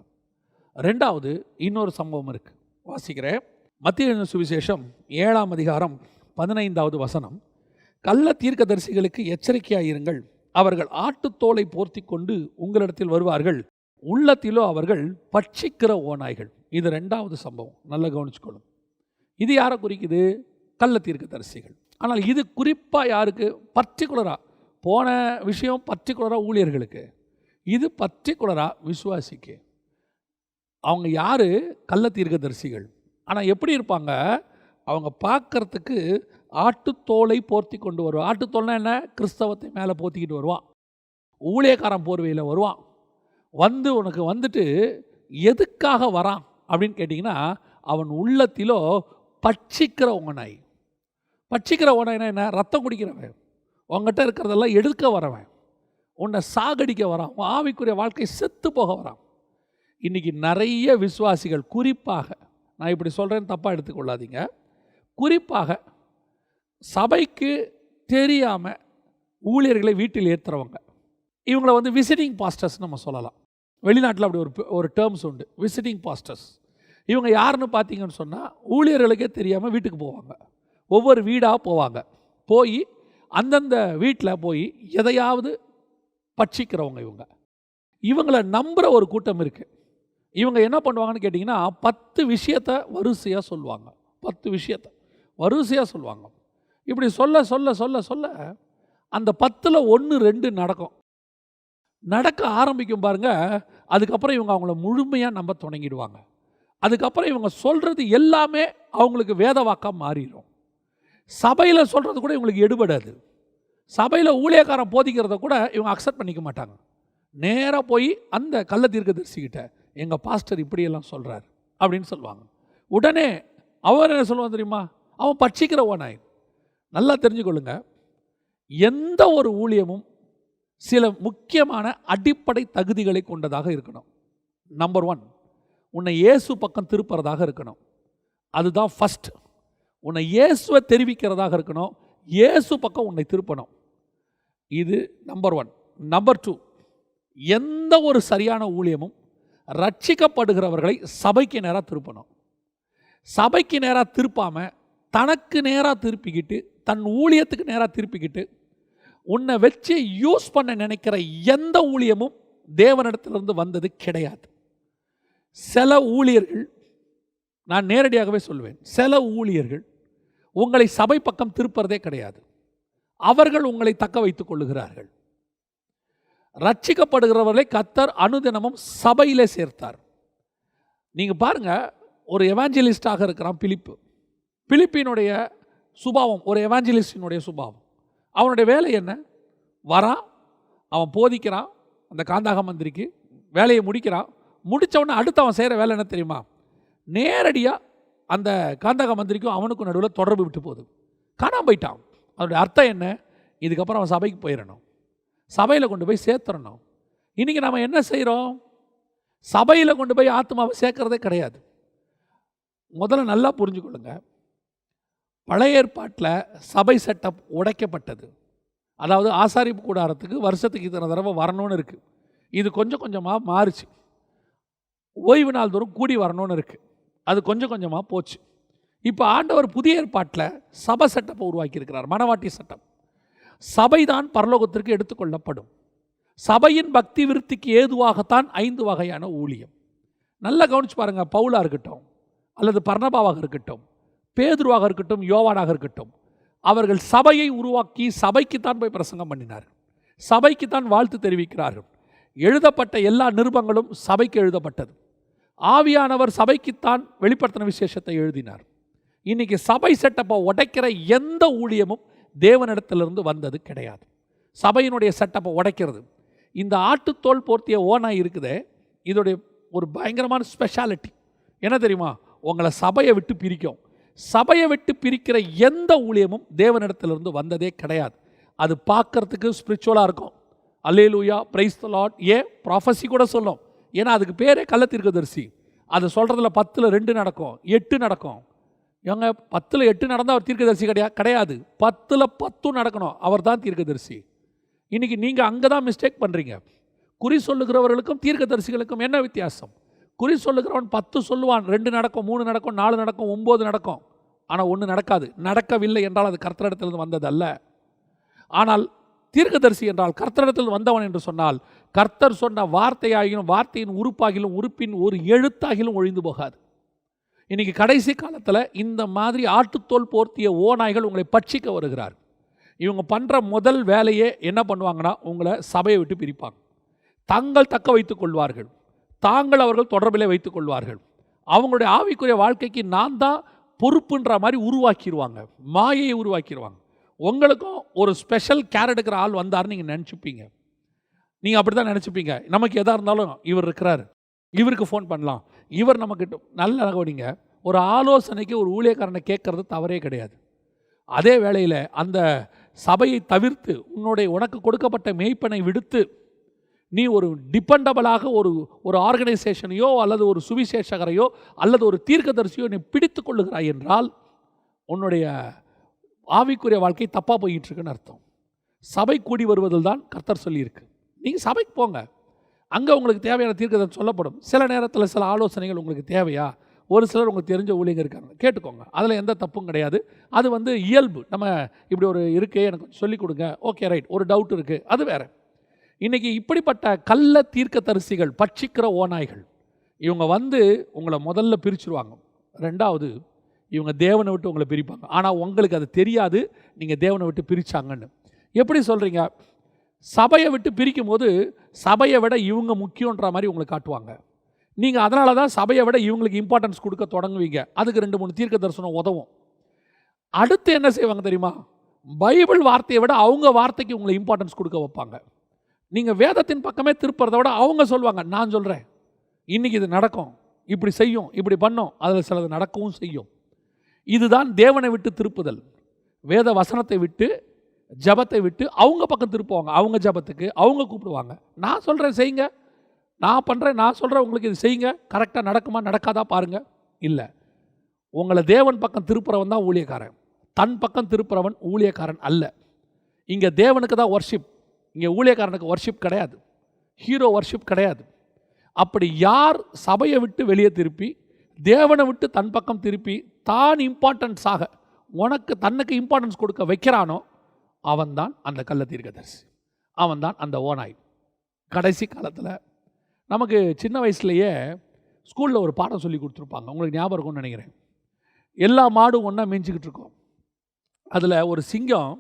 ரெண்டாவது இன்னொரு சம்பவம் இருக்குது, வாசிக்கிறேன். மத்தேயு சுவிசேஷம் 7ஆம் அதிகாரம் 15வது வசனம். கள்ள தீர்க்கதரிசிகளுக்கு எச்சரிக்கையாயிருங்கள், அவர்கள் ஆட்டுத்தோலை போர்த்தி கொண்டு உங்களிடத்தில் வருவார்கள், உள்ளத்திலோ அவர்கள் பட்சிக்கிற ஓநாய்கள். இது 2வது சம்பவம், நல்லா கவனிச்சுக்கொள்ளும். இது யாரை குறிக்குது? கள்ள தீர்க்கதரிசிகள். ஆனால் இது குறிப்பாக யாருக்கு? பர்டிகுலராக. போன விஷயம் பர்டிகுலராக ஊழியர்களுக்கு, இது பர்டிகுலராக விசுவாசிக்கு. அவங்க யார்? கள்ள தீர்க்கதரிசிகள். ஆனால் எப்படி இருப்பாங்க? அவங்க பார்க்கறதுக்கு ஆட்டுத்தோலை போர்த்தி கொண்டு வருவான். ஆட்டுத்தோல்னா என்ன? கிறிஸ்தவத்தை மேலே போர்த்திக்கிட்டு வருவான். ஊழியக்காரன் போர்வையில் வருவான். வந்து உனக்கு வந்துட்டு எதுக்காக வரான் அப்படின்னு கேட்டிங்கன்னா, அவன் உள்ளத்திலோ பட்சிக்கிற ஓநாய். பட்சிக்கிற ஓநாய்னா என்ன? ரத்தம் குடிக்கிறவன், உங்ககிட்ட இருக்கிறதெல்லாம் எடுக்க வரவன், உன்னை சாகடிக்க வரான், உன் ஆவிக்குரிய வாழ்க்கை செத்து போக வரான். இன்றைக்கி நிறைய விசுவாசிகள், குறிப்பாக நான் இப்படி சொல்கிறேன்னு தப்பாக எடுத்துக்கொள்ளாதீங்க, குறிப்பாக சபைக்கு தெரியாமல் ஊழியர்களை வீட்டில் ஏற்றுறவங்க, இவங்களை வந்து விசிட்டிங் பாஸ்டர்ஸ் நம்ம சொல்லலாம். வெளிநாட்டில் அப்படி ஒரு டேர்ம்ஸ் உண்டு, விசிட்டிங் பாஸ்டர்ஸ். இவங்க யாருன்னு பார்த்தீங்கன்னு சொன்னால், ஊழியர்களுக்கே தெரியாமல் வீட்டுக்கு போவாங்க, ஒவ்வொரு வீடாக போவாங்க. போய் அந்தந்த வீட்டில் போய் எதையாவது பட்சிக்கிறவங்க இவங்களை நம்புகிற ஒரு கூட்டம் இருக்குது. இவங்க என்ன பண்ணுவாங்கன்னு கேட்டிங்கன்னா, 10 விஷயத்தை வரிசையாக சொல்லுவாங்க. 10 விஷயத்தை வரிசையாக சொல்லுவாங்க. இப்படி சொல்ல சொல்ல சொல்ல சொல்ல அந்த 10ல் 1-2 நடக்கும். நடக்க ஆரம்பிக்கும் பாருங்கள். அதுக்கப்புறம் இவங்க அவங்கள முழுமையாக நம்ப தொடங்கிடுவாங்க. அதுக்கப்புறம் இவங்க சொல்கிறது எல்லாமே அவங்களுக்கு வேத வாக்காக மாறிடும். சபையில் சொல்கிறது கூட இவங்களுக்கு எடுபடாது. சபையில் ஊழியக்காரன் போதிக்கிறத கூட இவங்க அக்செப்ட் பண்ணிக்க மாட்டாங்க. நேராக போய் அந்த கள்ள தீர்க்கதரிசிக்கிட்ட, எங்கள் பாஸ்டர் இப்படியெல்லாம் சொல்கிறார் அப்படின்னு சொல்லுவாங்க. உடனே அவர் என்ன சொல்லுவான் தெரியுமா? அவன் பட்சிக்கிற ஓநாய். நல்லா தெரிஞ்சுக்கொள்ளுங்க, எந்த ஒரு ஊழியமும் சில முக்கியமான அடிப்படை தகுதிகளை கொண்டதாக இருக்கணும். நம்பர் 1, உன்னை இயேசு பக்கம் திருப்புறதாக இருக்கணும். அதுதான் ஃபஸ்ட். உன்னை இயேசுவை தெரிவிக்கிறதாக இருக்கணும். இயேசு பக்கம் உன்னை திருப்பணும். இது நம்பர் 1. நம்பர் 2, எந்த ஒரு சரியான ஊழியமும் ரட்சிக்கப்படுகிறவர்களை சபைக்கு நேராக திருப்பணும். சபைக்கு நேராக திருப்பாமல் தனக்கு நேராக திருப்பிக்கிட்டு, தன் ஊழியத்துக்கு நேராக திருப்பிக்கிட்டு, உன்னை வச்சு யூஸ் பண்ண நினைக்கிற எந்த ஊழியமும் தேவனிடத்திலிருந்து வந்தது கிடையாது. சில ஊழியர்கள், நான் நேரடியாகவே சொல்லுவேன், சில ஊழியர்கள் உங்களை சபை பக்கம் திருப்பறதே கிடையாது. அவர்கள் உங்களை தக்க வைத்துக் கொள்ளுகிறார்கள். ரட்சிக்கப்படுகிறவர்களை கர்த்தர் அனுதினமும் சபையிலே சேர்த்தார். நீங்கள் பாருங்கள், ஒரு எவாஞ்சலிஸ்டாக இருக்கிறான் பிலிப்பு. பிலிப்பினுடைய சுபாவம் ஒரு எவாஞ்சலிஸ்டினுடைய சுபாவம். அவனுடைய வேலை என்ன? வரான், அவன் போதிக்கிறான், அந்த காந்தாக மந்திரிக்கு வேலையை முடிக்கிறான். முடித்தவொடனே அடுத்து அவன் செய்கிற வேலை என்ன தெரியுமா? நேரடியாக அந்த காந்தக மந்திரிக்கும் அவனுக்கும் நடுவில் தொடர்பு விட்டு போகுது. காணாமல் போயிட்டான். அதனுடைய அர்த்தம் என்ன? இதுக்கப்புறம் அவன் சபைக்கு போயிடணும், சபையில் கொண்டு போய் சேர்த்துடணும். இன்றைக்கி நம்ம என்ன செய்கிறோம்? சபையில் கொண்டு போய் ஆத்மாவை சேர்க்கறதே கிடையாது. முதல்ல நல்லா புரிஞ்சுக்கொள்ளுங்க, பழைய ஏற்பாட்டில் சபை செட்டப் உடைக்கப்பட்டது. அதாவது ஆசாரிப்பு கூடாரத்துக்கு வருஷத்துக்கு இத்தனை தடவை வரணும்னு இருக்குது. இது கொஞ்சம் கொஞ்சமாக மாறிச்சு. ஓய்வு நாள் தோறும் கூடி வரணும்னு இருக்குது. அது கொஞ்சம் கொஞ்சமாக போச்சு. இப்போ ஆண்டவர் புதிய ஏற்பாட்டில் சபை செட்டப்பை உருவாக்கியிருக்கிறார், மனவாட்டி சட்டம். சபைதான் பரலோகத்திற்கு எடுத்துக்கொள்ளப்படும். சபையின் பக்தி விருத்திக்கு ஏதுவாகத்தான் 5 வகையான ஊழியம். நல்லா கவனிச்சு பாருங்கள். பவுலாக இருக்கட்டும், அல்லது பர்னபாவாக இருக்கட்டும், பேதுருவாக இருக்கட்டும், யோவானாக இருக்கட்டும், அவர்கள் சபையை உருவாக்கி சபைக்குத்தான் போய் பிரசங்கம் பண்ணினார், சபைக்குத்தான் வாழ்த்து தெரிவிக்கிறார்கள். எழுதப்பட்ட எல்லா நிருபங்களும் சபைக்கு எழுதப்பட்டது. ஆவியானவர் சபைக்குத்தான் வெளிப்படுத்தின விசேஷத்தை எழுதினார். இன்றைக்கி சபை செட்டப்பை உடைக்கிற எந்த ஊழியமும் தேவனிடத்திலிருந்து வந்தது கிடையாது. சபையினுடைய செட்டப்பை உடைக்கிறது. இந்த ஆட்டுத்தோல் போர்த்திய ஓநாய் இருக்குதே, இதோடைய ஒரு பயங்கரமான ஸ்பெஷாலிட்டி என்ன தெரியுமா? உங்களை சபையை விட்டு பிரிக்கும். சபையை விட்டு பிரிக்கிற எந்த ஊழியமும் தேவனிடத்திலிருந்து வந்ததே கிடையாது. அது பார்க்கறதுக்கு ஸ்பிரிச்சுவலாக இருக்கும். அல்லேலூயா, பிரைஸ் தி லார்ட். ப்ராஃபஸி கூட சொல்லும். ஏன்னா அதுக்கு பேரே கள்ள தீர்க்கதரிசி. அது சொல்கிறதுல 10ல் 2 நடக்கும், 8 நடக்கும். ஏங்க 10ல் 8 நடந்தால் அவர் தீர்க்கதரிசி கிடையாது. 10ல் 10 நடக்கணும், அவர் தான் தீர்க்கதரிசி. இன்றைக்கி நீங்கள் அங்கே தான் மிஸ்டேக் பண்ணுறீங்க. குறி சொல்லுகிறவர்களுக்கும் தீர்க்கதரிசிகளுக்கும் என்ன வித்தியாசம்? குறி சொல்லுகிறவன் 10 சொல்லுவான், 2 நடக்கும், 3 நடக்கும், 4 நடக்கும், 9 நடக்கும். ஆனால் 1 நடக்காது. நடக்கவில்லை என்றால் அது கர்த்தரிடத்திலிருந்து வந்தது அல்ல. ஆனால் தீர்க்கதரிசி என்றால் கர்த்தரிடத்தில் வந்தவன் என்று சொன்னால், கர்த்தர் சொன்ன வார்த்தையாகிலும் வார்த்தையின் உறுப்பாகிலும் உறுப்பின் ஒரு எழுத்தாகிலும் ஒழிந்து போகாது. இன்றைக்கி கடைசி காலத்தில் இந்த மாதிரி ஆட்டுத்தோல் போர்த்திய ஓநாய்கள் உங்களை பட்சிக்க வருகிறார். இவங்க பண்ணுற முதல் வேலையே என்ன பண்ணுவாங்கன்னா, உங்களை சபையை விட்டு பிரிப்பாங்க. தங்கள் தக்க வைத்துக் கொள்வார்கள், தாங்கள் அவர்கள் தொடர்பிலே வைத்துக் கொள்வார்கள். அவங்களுடைய ஆவிக்குரிய வாழ்க்கைக்கு நான் தான் பொறுப்புன்ற மாதிரி உருவாக்கிடுவாங்க, மாயையை உருவாக்கிடுவாங்க. உங்களுக்கும் ஒரு ஸ்பெஷல் கேர் எடுக்கிற ஆள் வந்தார்னு நீங்கள் நினச்சிப்பீங்க. நீங்கள் அப்படி தான் நினச்சிப்பீங்க. நமக்கு எதாக இருந்தாலும் இவர் இருக்கிறார், இவருக்கு ஃபோன் பண்ணலாம், இவர் நமக்கு நல்ல நகவடிங்க. ஒரு ஆலோசனைக்கு ஒரு ஊழியக்காரனை கேட்கறது தவறே கிடையாது. அதே வேளையில் அந்த சபையை தவிர்த்து உனக்கு கொடுக்கப்பட்ட மேய்ப்பனை விடுத்து நீ ஒரு டிபெண்டபிளாக ஒரு ஆர்கனைசேஷனையோ அல்லது ஒரு சுவிசேஷகரையோ அல்லது ஒரு தீர்க்கதரிசியோ நீ பிடித்து கொள்ளுகிறாய் என்றால் உன்னுடைய ஆவிக்குரிய வாழ்க்கை தப்பாக போயிட்டுருக்குன்னு அர்த்தம். சபை கூடி வருவதில் தான் கர்த்தர் சொல்லியிருக்கு. நீங்கள் சபைக்கு போங்க, அங்கே உங்களுக்கு தேவையான தீர்க்கதரிசி சொல்லப்படும். சில நேரத்தில் சில ஆலோசனைகள் உங்களுக்கு தேவையா? ஒரு சிலர் உங்களுக்கு தெரிஞ்ச ஊழியங்க இருக்காங்க, கேட்டுக்கோங்க. அதில் எந்த தப்பும் கிடையாது. அது இயல்பு. நம்ம இப்படி ஒரு இருக்குது, எனக்கு சொல்லிக் கொடுங்க, ஓகே ரைட், ஒரு டவுட் இருக்குது, அது வேறு. இன்றைக்கி இப்படிப்பட்ட கள்ள தீர்க்கதரிசிகள், பட்சிக்கிற ஓநாய்கள், இவங்க உங்களை முதல்ல பிரிச்சுருவாங்க. ரெண்டாவது, இவங்க தேவனை விட்டு உங்களை பிரிப்பாங்க. ஆனால் உங்களுக்கு அது தெரியாது நீங்கள் தேவனை விட்டு பிரித்தாங்கன்னு. எப்படி சொல்கிறீங்க? சபையை விட்டு பிரிக்கும் போது சபையை விட இவங்க முக்கியன்ற மாதிரி உங்களை காட்டுவாங்க. நீங்கள் அதனால தான் சபையை விட இவங்களுக்கு இம்பார்ட்டன்ஸ் கொடுக்க தொடங்குவீங்க. அதுக்கு 2-3 தீர்க்க தரிசனம் உதவும். அடுத்து என்ன செய்வாங்க தெரியுமா? பைபிள் வார்த்தையை விட அவங்க வார்த்தைக்கு உங்களை இம்பார்ட்டன்ஸ் கொடுக்க வைப்பாங்க. நீங்கள் வேதத்தின் பக்கமே திருப்புறதை விட அவங்க சொல்லுவாங்க, நான் சொல்கிறேன் இன்றைக்கி இது நடக்கும், இப்படி செய்யும், இப்படி பண்ணும், அதில் சிலது நடக்கவும் செய்யும். இதுதான் தேவனை விட்டு திருப்புதல். வேத வசனத்தை விட்டு ஜபத்தை விட்டு அவங்க பக்கம் திருப்புவாங்க. அவங்க ஜபத்துக்கு அவங்க கூப்பிடுவாங்க. நான் சொல்கிறேன் செய்யுங்க, நான் பண்ணுறேன், நான் சொல்கிறேன் உங்களுக்கு இது செய்யுங்க, கரெக்டாக நடக்குமா நடக்காதா பாருங்கள். இல்லை, உங்களை தேவன் பக்கம் திருப்புறவன் தான் ஊழியக்காரன், தன் பக்கம் திருப்புறவன் ஊழியக்காரன் அல்ல. இங்கே தேவனுக்கு தான் வர்ஷிப், இங்கே ஊழியக்காரனுக்கு வர்ஷிப் கிடையாது, ஹீரோ வர்ஷிப் கிடையாது. அப்படி யார் சபையை விட்டு வெளியே திருப்பி தேவனை விட்டு தன் பக்கம் திருப்பி தான் இம்பார்ட்டன்ஸாக தன்னுக்கு இம்பார்ட்டன்ஸ் கொடுக்க வைக்கிறானோ அவன்தான் அந்த கள்ள தீர்க்கதரிசி, அவன்தான் அந்த ஓநாய். கடைசி காலத்தில் நமக்கு சின்ன வயசுலேயே ஸ்கூலில் ஒரு பாடம் சொல்லி கொடுத்துருப்பாங்க, உங்களுக்கு ஞாபகம் இருக்கும்னு நினைக்கிறேன். எல்லா மாடும் ஒன்றா மேய்ஞ்சிக்கிட்டு இருக்கோம். அதில் ஒரு சிங்கம்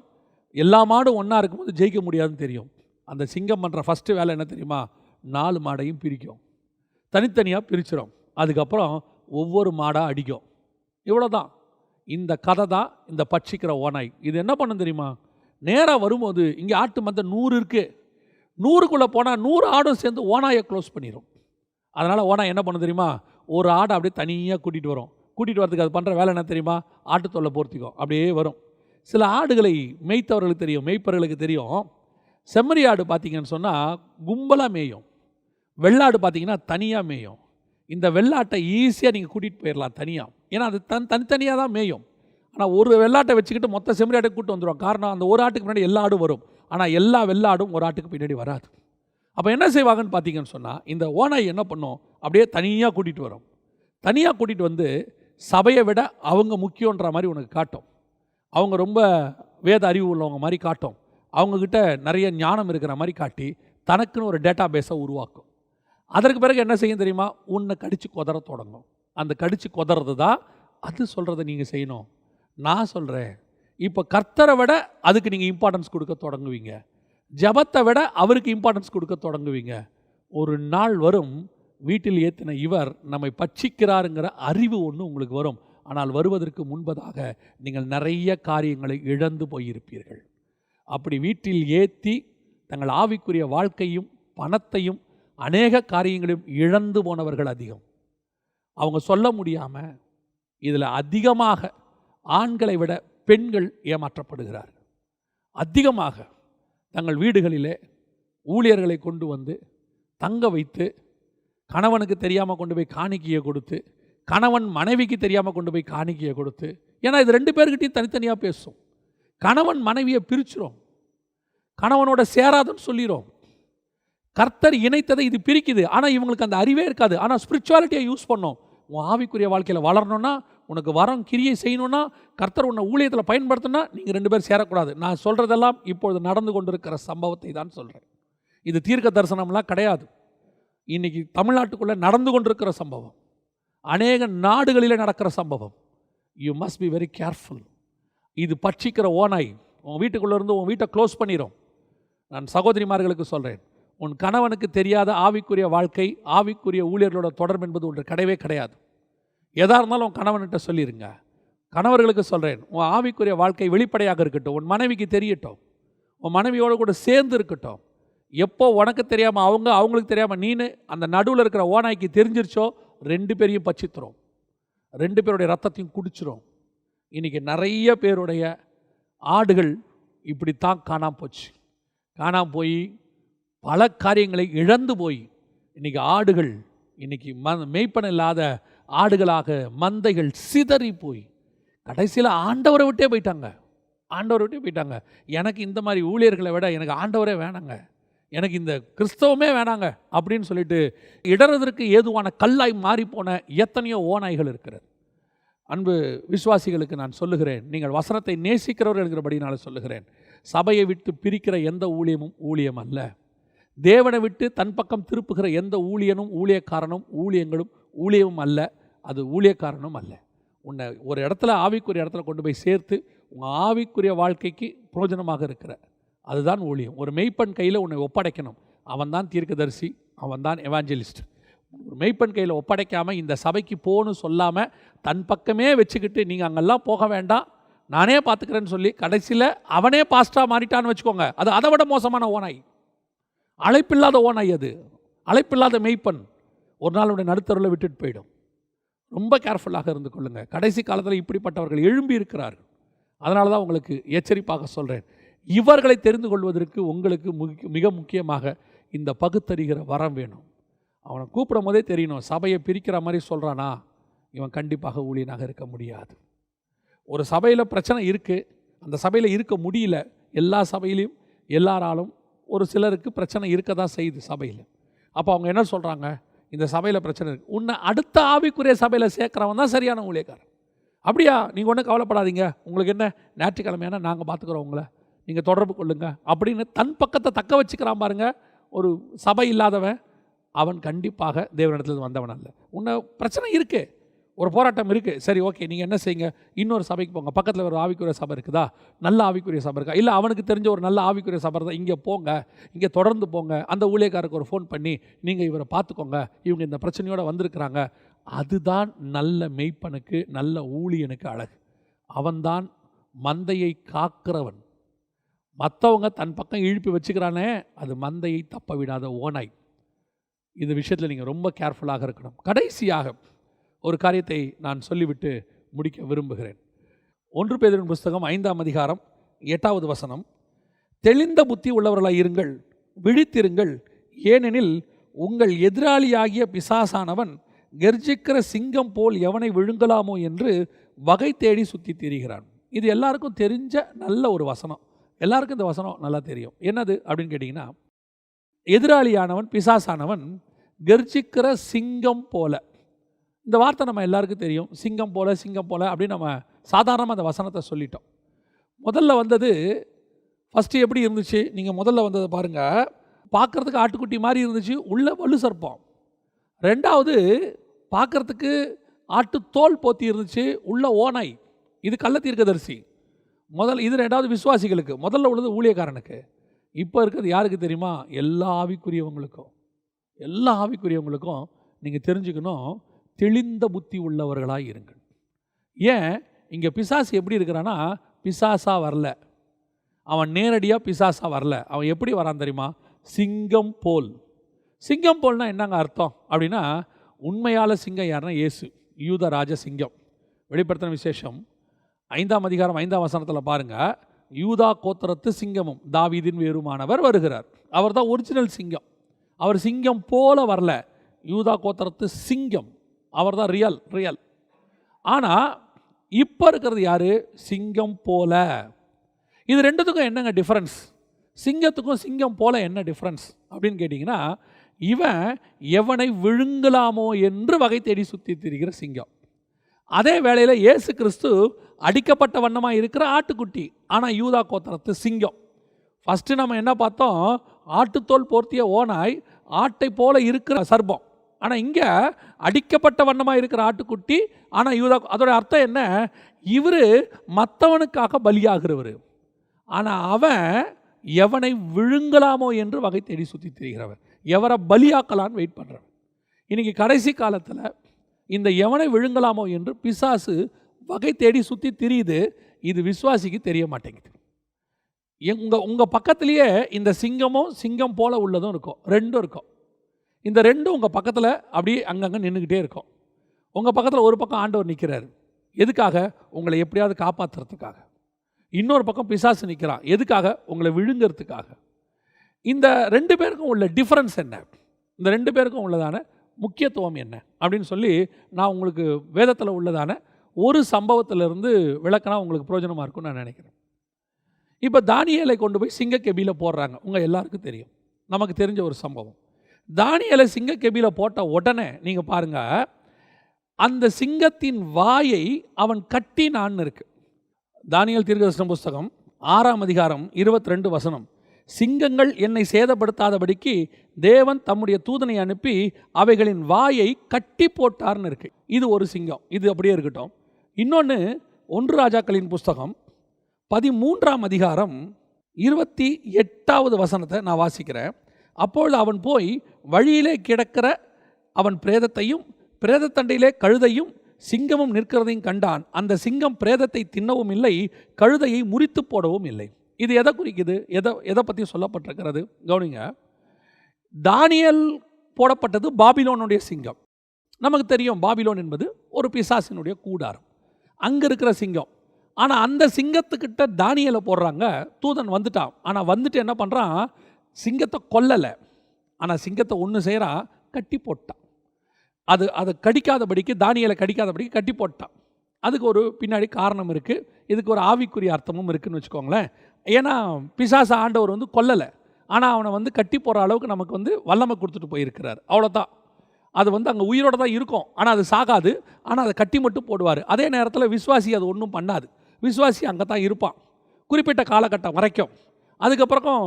எல்லா மாடும் ஒன்றா இருக்கும்போது ஜெயிக்க முடியாதுன்னு தெரியும். அந்த சிங்கம் பண்ணுற ஃபஸ்ட்டு வேலை என்ன தெரியுமா? 4 மாடையும் பிரிக்கும், தனித்தனியாக பிரிச்சிடும். அதுக்கப்புறம் ஒவ்வொரு மாடாக அடிக்கும். இவ்வளோ தான். இந்த கதை தான் இந்த பட்சிக்கிற ஓநாய். இது என்ன பண்ணும் தெரியுமா? நேராக வரும்போது இங்கே ஆட்டு மந்தை 100 இருக்குது, 100க்குள்ளே போனால் 100 ஆடும் சேர்ந்து ஓநாயை க்ளோஸ் பண்ணிடும். அதனால் ஓனாய் என்ன பண்ண தெரியுமா? ஒரு ஆடை அப்படியே தனியாக கூட்டிகிட்டு வரும். கூட்டிகிட்டு வரதுக்கு அது பண்ணுற வேலை என்ன தெரியுமா? ஆட்டுத்தொல்லை போர்த்திக்கும், அப்படியே வரும். சில ஆடுகளை மேய்த்தவர்களுக்கு தெரியும், மேய்ப்பவர்களுக்கு தெரியும். செம்மறி ஆடு பார்த்திங்கன்னு சொன்னால் கும்பலாக மேயும், வெள்ளாடு பார்த்திங்கன்னா தனியாக மேயும். இந்த வெள்ளாட்டை ஈஸியாக நீங்கள் கூட்டிகிட்டு போயிடலாம் தனியாக, ஏன்னா அது தனித்தனியாக தான் மேயும். ஆனால் ஒரு வெள்ளாட்டை வச்சுக்கிட்டு மொத்த செம்மறி ஆட்டை கூட்டு வந்துடும். காரணம், அந்த ஒரு ஆட்டுக்கு முன்னாடி எல்லா ஆடும் வரும், ஆனால் எல்லா வெள்ளாடும் ஒரு ஆட்டுக்கு பின்னாடி வராது. அப்போ என்ன செய்வாங்கன்னு பார்த்தீங்கன்னு சொன்னால், இந்த ஓனாய் என்ன பண்ணும்? அப்படியே தனியாக கூட்டிகிட்டு வரும். தனியாக கூட்டிகிட்டு வந்து சபையை விட அவங்க முக்கியன்ற மாதிரி உனக்கு காட்டும். அவங்க ரொம்ப வேத அறிவு உள்ளவங்க மாதிரி காட்டும். அவங்கக்கிட்ட நிறைய ஞானம் இருக்கிற மாதிரி காட்டி தனக்குன்னு ஒரு டேட்டா பேஸை உருவாக்கும். அதற்கு பிறகு என்ன செய்யும் தெரியுமா? உன்னை கடித்து கொதற தொடங்கும். அந்த கடித்து கொதறது தான் அது சொல்கிறத நீங்கள் செய்யணும். நான் சொல்கிறேன், இப்போ கர்த்தரை விட அதுக்கு நீங்கள் இம்பார்ட்டன்ஸ் கொடுக்க தொடங்குவீங்க. ஜபத்தை விட அவருக்கு இம்பார்ட்டன்ஸ் கொடுக்க தொடங்குவீங்க. ஒரு நாள் வரும், வீட்டில் ஏற்றின இவர் நம்மை பட்சிக்கிறாருங்கிற அறிவு ஒன்று உங்களுக்கு வரும். ஆனால் வருவதற்கு முன்பதாக நீங்கள் நிறைய காரியங்களை இழந்து போயிருப்பீர்கள். அப்படி வீட்டில் ஏற்றி தங்கள் ஆவிக்குரிய வாழ்க்கையும் பணத்தையும் அநேக காரியங்களையும் இழந்து போனவர்கள் அதிகம். அவங்க சொல்ல முடியாமல் இதில் அதிகமாக ஆண்களை விட பெண்கள் ஏமாற்றப்படுகிறார்கள். அதிகமாக தங்கள் வீடுகளிலே ஊழியர்களை கொண்டு வந்து தங்க வைத்து, கணவனுக்கு தெரியாமல் கொண்டு போய் காணிக்கையை கொடுத்து, கணவன் மனைவிக்கு தெரியாமல் கொண்டு போய் காணிக்கையை கொடுத்து, ஏன்னா இது 2 பேர்கிட்டையும் தனித்தனியாக பேசும். கணவன் மனைவியை பிரிச்சிரும், கணவனோட சேராதுன்னு சொல்லிடும். கர்த்தர் இணைத்ததை இது பிரிக்குது. ஆனால் இவங்களுக்கு அந்த அறிவே இருக்காது. ஆனால் ஸ்பிரிச்சுவாலிட்டியை யூஸ் பண்ணோம். உன் ஆவிக்குரிய வாழ்க்கையில் வளரணும்னா, உனக்கு வரம் கிரியை செய்யணும்னா, கர்த்தர் உன்னை ஊழியத்தில் பயன்படுத்தினா நீங்கள் 2 பேர் சேரக்கூடாது. நான் சொல்கிறதெல்லாம் இப்பொழுது நடந்து கொண்டிருக்கிற சம்பவத்தை தான் சொல்கிறேன். இது தீர்க்க தரிசனம்லாம் கிடையாது. இன்றைக்கி தமிழ்நாட்டுக்குள்ளே நடந்து கொண்டிருக்கிற சம்பவம், அநேக நாடுகளிலே நடக்கிற சம்பவம். You must be very careful. இது பட்சிக்கிற ஓனாய் உன் வீட்டுக்குள்ளே இருந்து உன் வீட்டை க்ளோஸ் பண்ணிடும். நான் சகோதரிமார்களுக்கு சொல்கிறேன், உன் கணவனுக்கு தெரியாத ஆவிக்குரிய வாழ்க்கை, ஆவிக்குரிய ஊழியர்களோட தொடர்பு என்பது ஒன்று கிடையவே கிடையாது. எதாக இருந்தாலும் உன் கணவன்கிட்ட சொல்லிடுங்க. கணவர்களுக்கு சொல்கிறேன், உன் ஆவிக்குரிய வாழ்க்கை வெளிப்படையாக இருக்கட்டும், உன் மனைவிக்கு தெரியட்டும், உன் மனைவியோடு கூட சேர்ந்து இருக்கட்டும். எப்போ உனக்கு தெரியாமல் அவங்களுக்கு தெரியாமல் நீனு அந்த நடுவில் இருக்கிற ஓனாய்க்கு தெரிஞ்சிருச்சோ 2 பேரையும் பச்சித்துரும், 2 பேருடைய ரத்தத்தையும் குடிச்சிரும். இன்றைக்கி நிறைய பேருடைய ஆடுகள் இப்படித்தான் காணாமல் போச்சு. காணாமல் போய் பல காரியங்களை இழந்து போய் இன்றைக்கி ஆடுகள் இன்றைக்கி மேய்ப்பன் இல்லாத ஆடுகளாக மந்தைகள் சிதறி போய் கடைசியில் ஆண்டவரை விட்டே போயிட்டாங்க. எனக்கு இந்த மாதிரி ஊழியர்களை விட எனக்கு ஆண்டவரே வேணாங்க, எனக்கு இந்த கிறிஸ்தவமே வேணாங்க அப்படின்னு சொல்லிட்டு இடறதற்கு ஏதுவான கல்லாய் மாறிப்போன எத்தனையோ ஓநாய்கள் இருக்கிறது. அன்பு விசுவாசிகளுக்கு நான் சொல்லுகிறேன், நீங்கள் வசனத்தை நேசிக்கிறவர்கள் என்கிறபடினால சொல்லுகிறேன், சபையை விட்டு பிரிக்கிற எந்த ஊழியமும் ஊழியம் அல்ல. தேவனை விட்டு தன் பக்கம் திருப்புகிற எந்த ஊழியனும் ஊழியக்காரனும் ஊழியங்களும் ஊழியமும் அல்ல, அது ஊழியக்காரனும் அல்ல. உன்னை ஒரு இடத்துல ஆவிக்குரிய இடத்துல கொண்டு போய் சேர்த்து உங்கள் ஆவிக்குரிய வாழ்க்கைக்கு பிரயோஜனமாக இருக்கிற அதுதான் ஊழியம். ஒரு மெய்ப்பன் கையில் உன்னை ஒப்படைக்கணும். அவன் தான் தீர்க்கதரிசி, அவன் தான் எவாஞ்சலிஸ்ட். ஒரு மெய்ப்பன் கையில் ஒப்படைக்காமல் இந்த சபைக்கு போகணும்னு சொல்லாமல் தன் பக்கமே வச்சுக்கிட்டு நீங்கள் அங்கெல்லாம் போக வேண்டாம், நானே பார்த்துக்கிறேன்னு சொல்லி கடைசியில் அவனே பாஸ்டாக மாறிட்டான்னு வச்சுக்கோங்க. அது அதை விட மோசமான ஓனாய், அழைப்பில்லாத ஓனாய். அது அழைப்பில்லாத மெய்ப்பன் ஒரு நாள் உடைய நடுத்தருவில் விட்டுட்டு போயிடும். ரொம்ப கேர்ஃபுல்லாக இருந்து கொள்ளுங்கள். கடைசி காலத்தில் இப்படிப்பட்டவர்கள் எழும்பி இருக்கிறார்கள். அதனால தான் உங்களுக்கு எச்சரிப்பாக சொல்கிறேன், இவர்களை தெரிந்து கொள்வதற்கு உங்களுக்கு மிக முக்கியமாக இந்த பகுத்தறிகிற வரம் வேணும். அவனை கூப்பிடும் போதே தெரியணும், சபையை பிரிக்கிற மாதிரி சொல்கிறானா இவன் கண்டிப்பாக ஊழியனாக இருக்க முடியாது. ஒரு சபையில் பிரச்சனை இருக்குது, அந்த சபையில் இருக்க முடியல. எல்லா சபையிலையும் எல்லாராலும் ஒரு சிலருக்கு பிரச்சனை இருக்க தான் செய்யுது சபையில். அப்போ அவங்க என்ன சொல்கிறாங்க, இந்த சபையில் பிரச்சனை இருக்குது, உன்னை அடுத்த ஆவிக்குரிய சபையில் சேர்க்குறவன் தான் சரியான ஊழியக்காரன். அப்படியா, நீங்கள் ஒன்றும் கவலைப்படாதீங்க, உங்களுக்கு என்ன ஞாயிற்றுக்கிழமையான நாங்கள் பார்த்துக்குறோம், உங்களை நீங்கள் தொடர்பு கொள்ளுங்க அப்படின்னு தன் பக்கத்தை தக்க வச்சுக்கிறான் பாருங்க. ஒரு சபை இல்லாதவன் அவன் கண்டிப்பாக தேவனிடத்தில் வந்தவன் அல்ல. உன்னை பிரச்சனை இருக்குது, ஒரு போராட்டம் இருக்குது, சரி ஓகே, நீங்கள் என்ன செய்யுங்க, இன்னொரு சபைக்கு போங்க, பக்கத்தில் ஒரு ஆவிக்குரிய சபை இருக்குதா, நல்ல ஆவிக்குரிய சபை இருக்கா, இல்லை அவனுக்கு தெரிஞ்ச ஒரு நல்ல ஆவிக்குரிய சபை தான், இங்கே போங்க, இங்கே தொடர்ந்து போங்க, அந்த ஊழியக்காரருக்கு ஒரு ஃபோன் பண்ணி நீங்கள் இவரை பார்த்துக்கோங்க, இவங்க இந்த பிரச்சனையோடு வந்திருக்கிறாங்க. அதுதான் நல்ல மெய்ப்பனுக்கு, நல்ல ஊழியனுக்கு அழகு. அவன்தான் மந்தையை காக்கிறவன். மற்றவங்க தன் பக்கம் இழுப்பி வச்சுக்கிறானே, அது மந்தையை தப்ப விடாத ஓனாய். இந்த விஷயத்தில் நீங்கள் ரொம்ப கேர்ஃபுல்லாக இருக்கணும். கடைசியாக ஒரு காரியத்தை நான் சொல்லிவிட்டு முடிக்க விரும்புகிறேன். 1 பேதுருவின் புஸ்தகம் 5ஆம் அதிகாரம் 8வது வசனம், தெளிந்த புத்தி உள்ளவர்களாக இருங்கள், விழித்திருங்கள், ஏனெனில் உங்கள் எதிராளியாகிய பிசாசானவன் கர்ஜிக்கிற சிங்கம் போல் எவனை விழுங்கலாமோ என்று வகை தேடி சுற்றி திரிகிறான். இது எல்லாருக்கும் தெரிஞ்ச நல்ல ஒரு வசனம், எல்லாருக்கும் இந்த வசனம் நல்லா தெரியும். என்னது அப்படின்னு கேட்டிங்கன்னா, எதிராளியானவன் பிசாசானவன் கர்ஜிக்கிற சிங்கம் போல. இந்த வார்த்தை நம்ம எல்லாருக்கும் தெரியும், சிங்கம் போல சிங்கம் போல அப்படின்னு நம்ம சாதாரணமாக அந்த வசனத்தை சொல்லிட்டோம். முதல்ல வந்தது ஃபஸ்ட்டு எப்படி இருந்துச்சு, நீங்கள் முதல்ல வந்ததை பாருங்கள், பார்க்குறதுக்கு ஆட்டுக்குட்டி மாதிரி இருந்துச்சு, உள்ள வலு சர்ப்பம். ரெண்டாவது பார்க்குறதுக்கு ஆட்டு தோல் போத்தி இருந்துச்சு, உள்ள ஓனாய். இது கள்ள தீர்க்கதரிசி. இது ரெண்டாவது விசுவாசிகளுக்கு. முதல்ல உள்ளது ஊழியக்காரனுக்கு. இப்போ இருக்கிறது யாருக்கு தெரியுமா, எல்லா ஆவிக்குரியவங்களுக்கும். எல்லா ஆவிக்குரியவங்களுக்கும் நீங்கள் தெரிஞ்சுக்கணும், தெளிந்த புத்தி உள்ளவர்களாக இருங்கள். ஏன் இங்கே பிசாசு எப்படி இருக்கிறான்னா, பிசாசாக வரல, அவன் நேரடியாக பிசாசாக வரல. அவன் எப்படி வரான் தெரியுமா, சிங்கம் போல். சிங்கம் போல்னா என்னங்க அர்த்தம் அப்படின்னா, உண்மையால் சிங்கம் யாருன்னா இயேசு, யூத ராஜ சிங்கம். வெளிப்படுத்தின விசேஷம் 5ஆம் அதிகாரம் 5ஆம் வசனத்தில் பாருங்க, யூதா கோத்திரத்து சிங்கமும் தாவீதின் வேறுமானவர் வருகிறார். அவர் தான் ஒரிஜினல் சிங்கம். அவர் சிங்கம் போல வரல, யூதா கோத்திரத்து சிங்கம், அவர் தான் ரியல். ஆனால் இப்போ இருக்கிறது யாரு? சிங்கம் போல. இது ரெண்டுத்துக்கும் என்னங்க டிஃப்ரென்ஸ்? சிங்கத்துக்கும் சிங்கம் போல என்ன டிஃப்ரென்ஸ் அப்படின்னு கேட்டிங்கன்னா, இவன் எவனை விழுங்கலாமோ என்று வகை தேடி சுற்றி திரிகிற சிங்கம். அதே வேளையில் இயேசு கிறிஸ்து அடிக்கப்பட்ட வண்ணமாக இருக்கிற ஆட்டுக்குட்டி, ஆனால் யூதா கோத்திரத்து சிங்கம். ஃபஸ்ட்டு நம்ம என்ன பார்த்தோம்? ஆட்டுத்தோல் போர்த்திய ஓநாய், ஆட்டை போல இருக்கிற சர்ப்பம். ஆனால் இங்கே அடிக்கப்பட்ட வண்ணமாக இருக்கிற ஆட்டுக்குட்டி, ஆனால் யூதா. அதோட அர்த்தம் என்ன? இவர் மற்றவனுக்காக பலியாகிறவர், ஆனால் அவன் எவனை விழுங்கலாமோ என்று வகை தேடி சுற்றி திரிகிறவர், எவரை பலியாக்கலான்னு வெயிட் பண்ணுறவன். இன்றைக்கி கடைசி காலத்தில் இந்த எவனை விழுங்கலாமோ என்று பிசாசு வகை தேடி சுற்றி திரியுது. இது விசுவாசிக்கு தெரிய மாட்டேங்குது. உங்கள் பக்கத்துலேயே இந்த சிங்கமும் சிங்கம் போல உள்ளதும் இருக்கும், ரெண்டும் இருக்கும். இந்த ரெண்டும் உங்கள் பக்கத்தில் அப்படியே அங்கங்கே நின்றுக்கிட்டே இருக்கும். உங்கள் பக்கத்தில் ஒரு பக்கம் ஆண்டவர் நிற்கிறார், எதுக்காக? உங்களை எப்படியாவது காப்பாற்றுறதுக்காக. இன்னொரு பக்கம் பிசாசு நிற்கிறான், எதுக்காக? உங்களை விழுங்கிறதுக்காக. இந்த ரெண்டு பேருக்கும் உள்ள டிஃப்ரென்ஸ் என்ன? இந்த ரெண்டு பேருக்கும் உள்ளதான முக்கியத்துவம் என்ன அப்படின்னு சொல்லி நான் உங்களுக்கு வேதத்தில் உள்ளதான ஒரு சம்பவத்திலிருந்து விளக்கினா உங்களுக்கு பிரயோஜனமாக இருக்கும்னு நான் நினைக்கிறேன். இப்போ தானியேலை கொண்டு போய் சிங்கக்கெபியில் போடுறாங்க. உங்கள் எல்லாருக்கும் தெரியும், நமக்கு தெரிஞ்ச ஒரு சம்பவம். தானியேலை சிங்கக்கெபியில் போட்ட உடனே நீங்கள் பாருங்கள், அந்த சிங்கத்தின் வாயை அவன் கட்டினான்னு இருக்கு. தானியேல் தீர்க்கதரிசன புஸ்தகம் 6ஆம் அதிகாரம் 22 வசனம், சிங்கங்கள் என்னை சேதப்படுத்தாதபடிக்கு தேவன் தம்முடைய தூதனை அனுப்பி அவைகளின் வாயை கட்டி போட்டார்னு இருக்கு. இது ஒரு சிங்கம், இது அப்படியே இருக்கட்டும். இன்னொன்று 1 ராஜாக்களின் புஸ்தகம் 13ஆம் அதிகாரம் 28வது வசனத்தை நான் வாசிக்கிறேன். அப்பொழுது அவன் போய் வழியிலே கிடக்கிற அவன் பிரேதத்தையும் பிரேதத்தண்டையிலே கழுதையும் சிங்கமும் நிற்கிறதையும் கண்டான். அந்த சிங்கம் பிரேதத்தை தின்னவும் இல்லை, கழுதையை முறித்து போடவும் இல்லை. இது எதை குறிக்குது? எதை பற்றி சொல்லப்பட்டிருக்கிறது? கவனிங்க. தானியேல் போடப்பட்டது பாபிலோனுடைய சிங்கம். நமக்கு தெரியும், பாபிலோன் என்பது ஒரு பிசாசினுடைய கூடாரம், அங்கே இருக்கிற சிங்கம். ஆனால் அந்த சிங்கத்துக்கிட்ட தானியேலை போடுறாங்க. தூதன் வந்துட்டான், ஆனால் வந்துட்டு என்ன பண்ணுறான்? சிங்கத்தை கொல்லலை, ஆனால் சிங்கத்தை ஒன்று செய்கிறான், கட்டி போட்டான். அதை கடிக்காதபடிக்கு, தானியேலை கடிக்காதபடிக்கு கட்டி போட்டான். அதுக்கு ஒரு பின்னாடி காரணம் இருக்குது, இதுக்கு ஒரு ஆவிக்குரிய அர்த்தமும் இருக்குதுன்னு வச்சுக்கோங்களேன். ஏன்னா பிசாசு ஆண்டவர் கொல்லலை, ஆனால் அவனை கட்டி போகிற அளவுக்கு நமக்கு வல்லமை கொடுத்துட்டு போயிருக்கிறார், அவ்வளோதான். அது அங்கே உயிரோடு தான் இருக்கும், ஆனால் அது சாகாது, ஆனால் அதை கட்டி மட்டும் போடுவார். அதே நேரத்தில் விசுவாசி அது ஒன்றும் பண்ணாது, விசுவாசி அங்கே தான் இருப்பான் குறிப்பிட்ட காலகட்டம் வரைக்கும். அதுக்கப்புறம்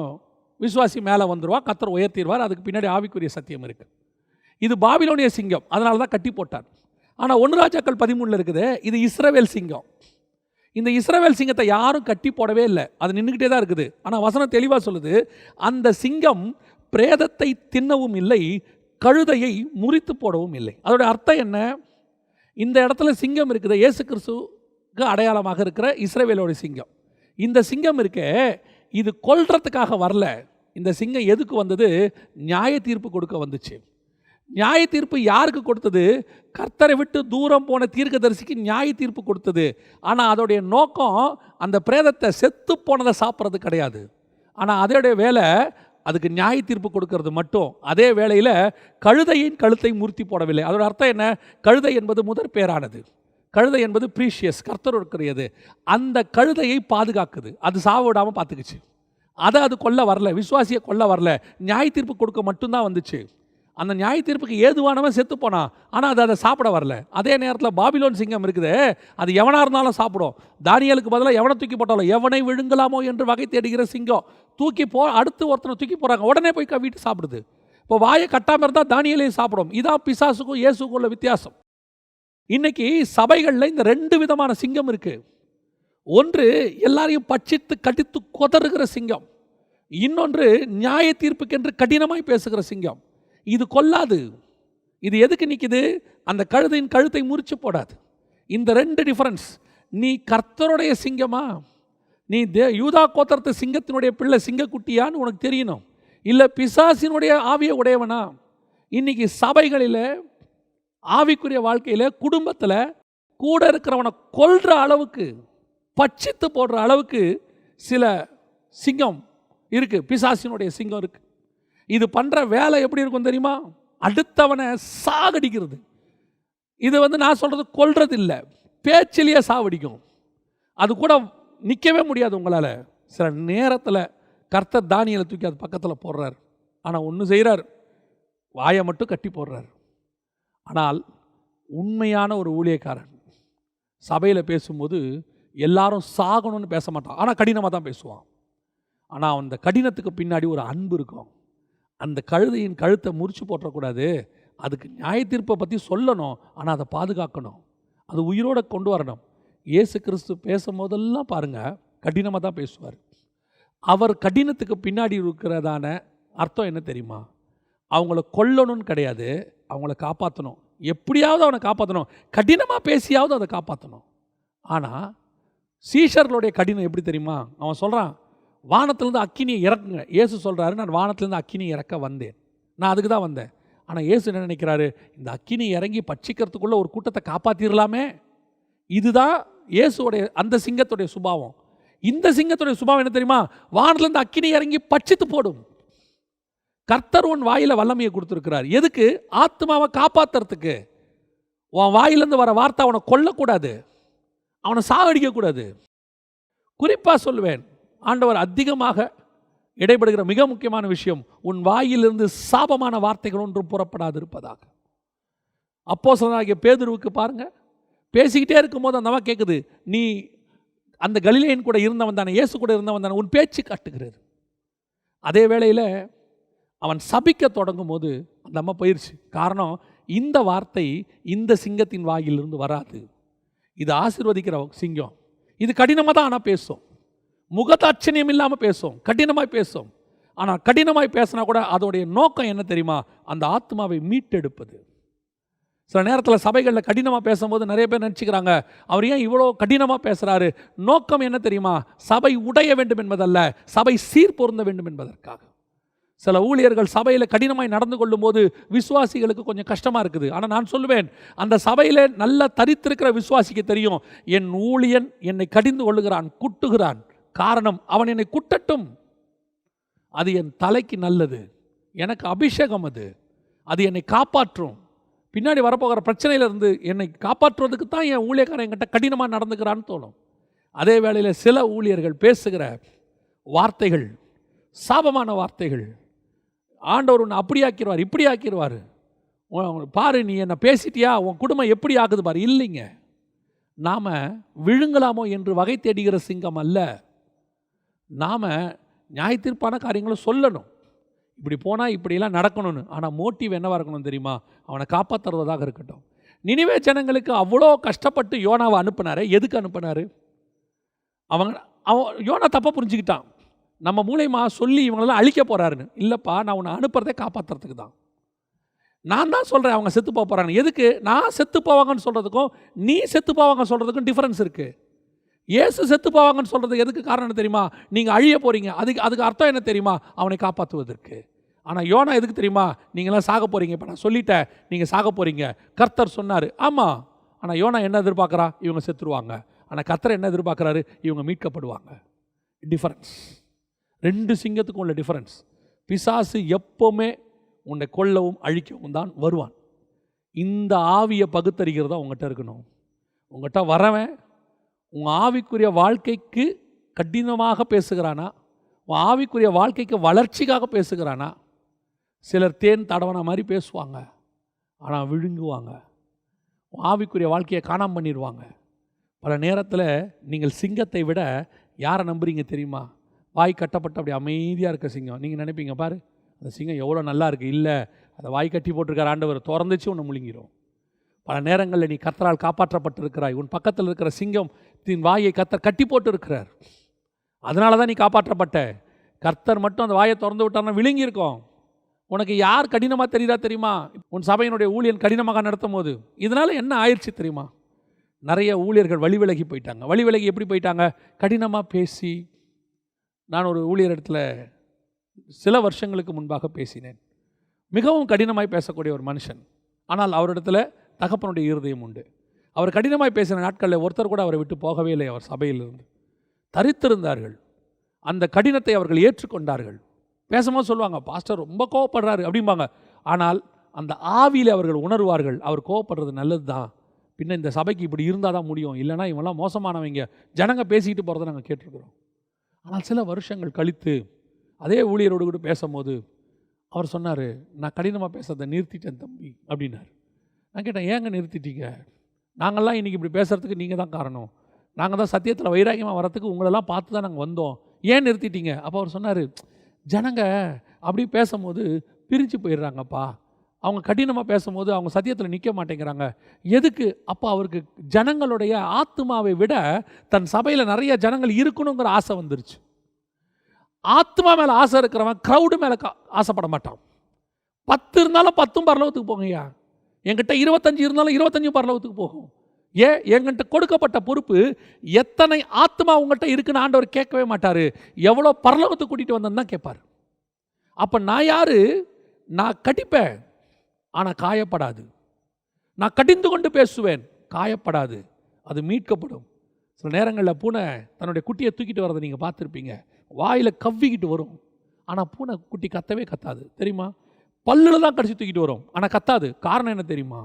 விசுவாசி மேலே வந்துடுவார், கர்த்தர் உயர்த்திடுவார். அதுக்கு பின்னாடி ஆவிக்குரிய சத்தியம் இருக்குது. இது பாபிலோனிய சிங்கம், அதனால தான் கட்டி போட்டார். ஆனால் 1 ராஜாக்கள் 13 இருக்குது, இது இஸ்ரவேல் சிங்கம். இந்த இஸ்ரவேல் சிங்கத்தை யாரும் கட்டி போடவே இல்லை, அது நின்றுக்கிட்டே தான் இருக்குது. ஆனால் வசனம் தெளிவாக சொல்லுது, அந்த சிங்கம் பிரேதத்தை தின்னவும் இல்லை, கழுதையை முறித்து போடவும் இல்லை. அதோட அர்த்தம் என்ன? இந்த இடத்துல சிங்கம் இருக்குது, இயேசு கிறிஸ்துவுக்கு அடையாளமாக இருக்கிற இஸ்ரவேலோட சிங்கம். இந்த சிங்கம் இருக்கே, இது கொல்றதுக்காக வரல. இந்த சிங்கம் எதுக்கு வந்தது? நியாய தீர்ப்பு கொடுக்க வந்துச்சு. நியாய தீர்ப்பு யாருக்கு கொடுத்தது? கர்த்தரை விட்டு தூரம் போன தீர்க்கதரிசிக்கு நியாய தீர்ப்பு கொடுத்தது. ஆனால் அதோடைய நோக்கம் அந்த பிரேதத்தை செத்து போனதை சாப்பிட்றது கிடையாது. ஆனால் அதோடைய வேலை அதுக்கு நியாய தீர்ப்பு கொடுக்கறது மட்டும். அதே வேளையில் கழுதையின் கழுத்தை முறித்து போடவில்லை. அதோட அர்த்தம் என்ன? கழுதை என்பது முதற் பேரானது, கழுதை என்பது ப்ரீஷியஸ், கர்த்தருடையது. அந்த கழுதையை பாதுகாக்குது, அது சாவ விடாமல் பார்த்துக்குச்சு. அது கொல்ல வரல, விசுவாசியை கொல்ல வரல, நியாய தீர்ப்பு கொடுக்க மட்டும்தான் வந்துச்சு. அந்த நியாய தீர்ப்புக்கு ஏதுவானவன் செத்து போனான், ஆனால் அதை சாப்பிட வரல. அதே நேரத்தில் பாபிலோன் சிங்கம் இருக்குது, அது எவனாக இருந்தாலும் சாப்பிடும். தானியேலுக்கு பதிலாக எவனை தூக்கி போட்டாலும், எவனை விழுங்கலாமோ என்று வகை தேடுகிற சிங்கம் அடுத்து ஒருத்தனை தூக்கி போகிறாங்க, உடனே போய் வீட்டு சாப்பிடுது. இப்போ வாயை கட்டாமல் இருந்தால் தானியேலையும் சாப்பிடும். இதான் பிசாசுக்கும் இயேசுக்கும் உள்ள வித்தியாசம். இன்னைக்கு சபைகளில் இந்த 2 விதமான சிங்கம் இருக்குது. ஒன்று எல்லாரையும் பட்சித்து கடித்து கொதறுகிற சிங்கம், இன்னொன்று நியாய தீர்ப்புக்கென்று கடினமாய் பேசுகிற சிங்கம். இது கொல்லாது. இது எதுக்கு நிற்குது? அந்த கழுதையின் கழுத்தை முறிச்சு போடாது. இந்த 2 டிஃபரன்ஸ். நீ கர்த்தருடைய சிங்கமா, நீ யூதா கோத்திரத்து சிங்கத்தினுடைய பிள்ளை, சிங்கக்குட்டியான்னு உனக்கு தெரியணும். இல்லை பிசாசினுடைய ஆவியை உடையவனா? இன்னைக்கு சபைகளில், ஆவிக்குரிய வாழ்க்கையில், குடும்பத்தில் கூட இருக்கிறவனை கொல்ற அளவுக்கு பட்சித்து போடுற அளவுக்கு சில சிங்கம் இருக்குது, பிசாசினுடைய சிங்கம் இருக்குது. இது பண்ணுற வேலை எப்படி இருக்கும் தெரியுமா? அடுத்தவனை சாகடிக்கிறது. இது நான் சொல்கிறது கொல்றது இல்லை, பேச்சிலேயே சாவடிக்கும். அது கூட நிற்கவே முடியாது உங்களால். சில நேரத்தில் கர்த்தர் தானியலை தூக்கி அது பக்கத்தில் போடுறார். ஆனால் ஒன்று செய்கிறார், வாயை மட்டும் கட்டி போடுறார். ஆனால் உண்மையான ஒரு ஊழியக்காரன் சபையில் பேசும்போது எல்லாரும் சாகணும்னு பேச மாட்டான், ஆனால் கடினமாக தான் பேசுவான். ஆனால் அந்த கடினத்துக்கு பின்னாடி ஒரு அன்பு இருக்கும். அந்த கழுதையின் கழுத்தை முறிச்சு போட்டக்கூடாது, அதுக்கு நியாய தீர்ப்பை பற்றி சொல்லணும், ஆனால் அதை பாதுகாக்கணும், அது உயிரோடு கொண்டு வரணும். இயேசு கிறிஸ்து பேசும்போதெல்லாம் பாருங்கள் கடினமாக தான் பேசுவார். அவர் கடினத்துக்கு பின்னாடி இருக்கிறதான அர்த்தம் என்ன தெரியுமா? அவங்கள கொல்லணும்னு கிடையாது, அவங்கள காப்பாற்றணும். எப்படியாவது அவனை காப்பாற்றணும், கடினமாக பேசியாவது அதை காப்பாற்றணும். ஆனால் சீஷர்களுடைய கடினம் எப்படி தெரியுமா? அவன் சொல்கிறான், வானத்திலேருந்து அக்கினியை இறக்குங்க. இயேசு சொல்கிறாரு, நான் வானத்திலேருந்து அக்கினியை இறக்க வந்தேன், நான் அதுக்கு தான் வந்தேன். ஆனால் இயேசு என்ன நினைக்கிறாரு? இந்த அக்கினி இறங்கி பட்சிக்கிறதுக்குள்ளே ஒரு கூட்டத்தை காப்பாற்றிடலாமே. இதுதான் இயேசுடைய அந்த சிங்கத்துடைய சுபாவம். இந்த சிங்கத்துடைய சுபாவம் என்ன தெரியுமா? வானத்திலேருந்து அக்கினி இறங்கி பட்சித்து போடும். கர்த்தர் உன் வாயில் வல்லமையை கொடுத்துருக்கிறார். எதுக்கு? ஆத்மாவை காப்பாற்றுறதுக்கு. உன் வாயிலேருந்து வர வார்த்தை அவனை கொல்லக்கூடாது, அவனை சாகடிக்கக்கூடாது. குறிப்பாக சொல்லுவேன், ஆண்டவர் அதிகமாக இடைபடுகிற மிக முக்கியமான விஷயம், உன் வாயிலிருந்து சாபமான வார்த்தைகள் ஒன்றும் புறப்படாது இருப்பதாக. அப்போஸ்தலனாகிய பேதுருவுக்கு பாருங்க, பேசிக்கிட்டே இருக்கும்போது அந்த அம்மா கேட்குது, நீ அந்த கலிலேயன் கூட இருந்தவன் தானே, இயேசு கூட இருந்தவன் தானே, உன் பேச்சு காட்டுகிறது. அதே வேளையில் அவன் சபிக்க தொடங்கும் போது அந்த அம்மா போயிடுச்சு. காரணம், இந்த வார்த்தை இந்த சிங்கத்தின் வாயிலிருந்து வராது. இது ஆசீர்வதிக்கிற சிங்கம். இது கடினமாக தான் ஆனால் பேசும், முகதாட்சணியம் இல்லாமல் பேசும், கடினமாய் பேசும். ஆனால் கடினமாய் பேசினா கூட அதோடைய நோக்கம் என்ன தெரியுமா? அந்த ஆத்மாவை மீட்டெடுப்பது. சில நேரத்தில் சபைகளில் கடினமாக பேசும்போது நிறைய பேர் நினச்சிக்கிறாங்க, அவர் ஏன் இவ்வளோ கடினமாக பேசுகிறாரு? நோக்கம் என்ன தெரியுமா? சபை உடைய வேண்டும் என்பதல்ல, சபை சீர் பொருந்த வேண்டும் என்பதற்காக. சில ஊழியர்கள் சபையில் கடினமாய் நடந்து கொள்ளும் போது விசுவாசிகளுக்கு கொஞ்சம் கஷ்டமாக இருக்குது. ஆனால் நான் சொல்லுவேன், அந்த சபையில் நல்ல தரித்திருக்கிற விசுவாசிக்கு தெரியும், என் ஊழியன் என்னை கடிந்து கொள்ளுகிறான், குட்டுகிறான். காரணம், அவன் என்னை குட்டட்டும், அது என் தலைக்கு நல்லது, எனக்கு அபிஷேகம், அது என்னை காப்பாற்றும். பின்னாடி வரப்போகிற பிரச்சனையிலிருந்து என்னை காப்பாற்றுவதுக்கு தான் என் ஊழியக்காரன் என்கிட்ட கடினமாக நடந்துக்கிறான்னு தோணும். அதே வேளையில் சில ஊழியர்கள் பேசுகிற வார்த்தைகள் சாபமான வார்த்தைகள். ஆண்டவர் உன்னை அப்படி ஆக்கிடுவார், இப்படி ஆக்கிடுவார், பாரு நீ என்னை பேசிட்டியா, உன் குடும்பம் எப்படி ஆகுது பாரு. இல்லைங்க, நாம் விழுங்கலாமோ என்று வகை தேடுகிற சிங்கம் அல்ல. நாம் நியாயத்தீர்ப்பான காரியங்களை சொல்லணும், இப்படி போனால் இப்படியெல்லாம் நடக்கணும்னு. ஆனால் மோட்டிவ் என்னவாக இருக்கணும் தெரியுமா? அவனை காப்பாற்றுறதாக இருக்கட்டும். நினிவே ஜனங்களுக்கு அவ்வளோ கஷ்டப்பட்டு யோனாவை அனுப்பினார். எதுக்கு அனுப்பினார்? அவன் யோனா தப்பாக புரிஞ்சுக்கிட்டான், நம்ம மூலயமா சொல்லி இவங்களெல்லாம் அழிக்க போகிறாருன்னு. இல்லைப்பா, நான் உன்னை அனுப்புறதே காப்பாற்றுறதுக்கு தான். நான் தான் சொல்கிறேன் அவங்க செத்து போக போகிறாங்க. எதுக்கு? நான் செத்து போவாங்கன்னு சொல்கிறதுக்கும் நீ செத்து போவாங்கன்னு சொல்கிறதுக்கும் டிஃப்ரென்ஸ் இருக்குது. இயேசு செத்து போவாங்கன்னு சொல்கிறதுக்கு எதுக்கு காரணம் தெரியுமா? நீங்கள் அழிய போகிறீங்க, அதுக்கு அர்த்தம் என்ன தெரியுமா? அவனை காப்பாற்றுவதற்கு. ஆனால் யோனா எதுக்கு தெரியுமா? நீங்களாம் சாக போகிறீங்க, இப்போ நான் சொல்லிட்டேன் நீங்கள் சாக போகிறீங்க, கர்த்தர் சொன்னார். ஆமாம், ஆனால் யோனா என்ன எதிர்பார்க்குறா? இவங்க செத்துருவாங்க. ஆனால் கர்த்தர் என்ன எதிர்பார்க்குறாரு? இவங்க மீட்கப்படுவாங்க. டிஃபரன்ஸ், ரெண்டு சிங்கத்துக்கும் உள்ள டிஃபரன்ஸ். பிசாசு எப்போவுமே உன்னை கொல்லவும் அழிக்கவும் தான் வருவான். இந்த ஆவியை பகுத்தறிகிறதா உங்கள்கிட்ட இருக்கணும். உங்கள்கிட்ட வரவன் உங்கள் ஆவிக்குரிய வாழ்க்கைக்கு கடினமாக பேசுகிறானா, உன் ஆவிக்குரிய வாழ்க்கைக்கு வளர்ச்சிக்காக பேசுகிறானா? சிலர் தேன் தடவன மாதிரி பேசுவாங்க, ஆனால் விழுங்குவாங்க, உன் ஆவிக்குரிய வாழ்க்கையை காணாமல் பண்ணிடுவாங்க. பல நேரத்தில் நீங்கள் சிங்கத்தை விட யாரை நம்புறீங்க தெரியுமா? வாய் கட்டப்பட்டு அப்படி அமைதியாக இருக்க சிங்கம். நீங்கள் நினைப்பீங்க, பாரு அந்த சிங்கம் எவ்வளோ நல்லா இருக்குது. இல்லை, அதை வாய் கட்டி போட்டிருக்கார் ஆண்டவர், திறந்துச்சு உன்னை முழுங்கிடும். பல நேரங்களில் நீ கர்த்தரால் காப்பாற்றப்பட்டிருக்கிறாய். உன் பக்கத்தில் இருக்கிற சிங்கத்தின் வாயை கர்த்தர் கட்டி போட்டு இருக்கிறார். அதனால தான் நீ காப்பாற்றப்பட்ட. கர்த்தர் மட்டும் அந்த வாயை திறந்து விட்டார்னா விழுங்கி இருக்கும். உனக்கு யார் கடினமாக தெரியுதா தெரியுமா? உன் சபையினுடைய ஊழியன் கடினமாக நடத்தும் போது. இதனால் என்ன ஆயிடுச்சு தெரியுமா? நிறைய ஊழியர்கள் வழி விலகி போயிட்டாங்க. வழி விலகி எப்படி போயிட்டாங்க? கடினமாக பேசி. நான் ஒரு ஊழியர் இடத்துல சில வருஷங்களுக்கு முன்பாக பேசினேன். மிகவும் கடினமாய் பேசக்கூடிய ஒரு மனுஷன். ஆனால் அவரிடத்துல தகப்பனுடைய இருதயம் உண்டு. அவர் கடினமாய் பேசின நாட்களில் ஒருத்தர் கூட அவரை விட்டு போகவே இல்லை. அவர் சபையிலிருந்து தரித்திருந்தார்கள். அந்த கடினத்தை அவர்கள் ஏற்றுக்கொண்டார்கள். பேசும்போது சொல்லுவாங்க, பாஸ்டர் ரொம்ப கோவப்படுறாரு அப்படிம்பாங்க. ஆனால் அந்த ஆவியில் அவர்கள் உணர்வார்கள், அவர் கோவப்படுறது நல்லது தான், பின்ன இந்த சபைக்கு இப்படி இருந்தால் தான் முடியும், இல்லைனா இவெல்லாம் மோசமானவங்க, ஜனங்க பேசிக்கிட்டு போகிறத நாங்கள் கேட்டிருக்கிறோம். ஆனால் சில வருஷங்கள் கழித்து அதே ஊழியரோடு கூட பேசும்போது அவர் சொன்னார், நான் கடினமாக பேசுறதை நிறுத்திட்டேன் தம்பி அப்படின்னார். நான் கேட்டேன், ஏங்க நிறுத்திட்டீங்க? நாங்கள்லாம் இன்றைக்கி இப்படி பேசுகிறதுக்கு நீங்கள் தான் காரணம், நாங்கள் தான் சத்தியத்தில் வைராக்கியமாக வரத்துக்கு உங்களெல்லாம் பார்த்து தான் நாங்கள் வந்தோம், ஏன் நிறுத்திட்டீங்க? அப்போ அவர் சொன்னார், ஜனங்க அப்படி பேசும்போது பிரிஞ்சு போயிடுறாங்கப்பா, அவங்க கடினமாக பேசும்போது அவங்க சத்தியத்தில் நிற்க மாட்டேங்கிறாங்க. எதுக்கு? அப்போ அவருக்கு ஜனங்களுடைய ஆத்மாவை விட தன் சபையில் நிறைய ஜனங்கள் இருக்கணுங்கிற ஆசை வந்துருச்சு. ஆத்மா மேலே ஆசை இருக்கிறவன் க்ரௌடு மேலே ஆசைப்பட மாட்டான். 10 இருந்தாலும் 10 பரலோகத்துக்கு போங்கய்யா, என்கிட்ட 25 இருந்தாலும் 25 பரலோகத்துக்கு போகும். ஏன்? என்கிட்ட கொடுக்கப்பட்ட பொறுப்பு எத்தனை ஆத்மா உங்கள்கிட்ட இருக்குன்னு ஆண்டவர் கேட்கவே மாட்டார், எவ்வளோ பரலோகத்துக்கு கூட்டிகிட்டு வந்தேன்னு தான் கேட்பார். அப்போ நான் யார்? நான் கடிப்பேன் ஆனால் காயப்படாது, நான் கடிந்து கொண்டு பேசுவேன் காயப்படாது, அது மீட்கப்படும். சில நேரங்களில் பூனை தன்னுடைய குட்டியை தூக்கிட்டு வரதை நீங்கள் பார்த்துருப்பீங்க, வாயில் கவ்விக்கிட்டு வரும், ஆனால் பூனை குட்டி கத்தவே கத்தாது தெரியுமா? பல்லில் தான் கடிச்சு தூக்கிட்டு வரும், ஆனால் கத்தாது. காரணம் என்ன தெரியுமா?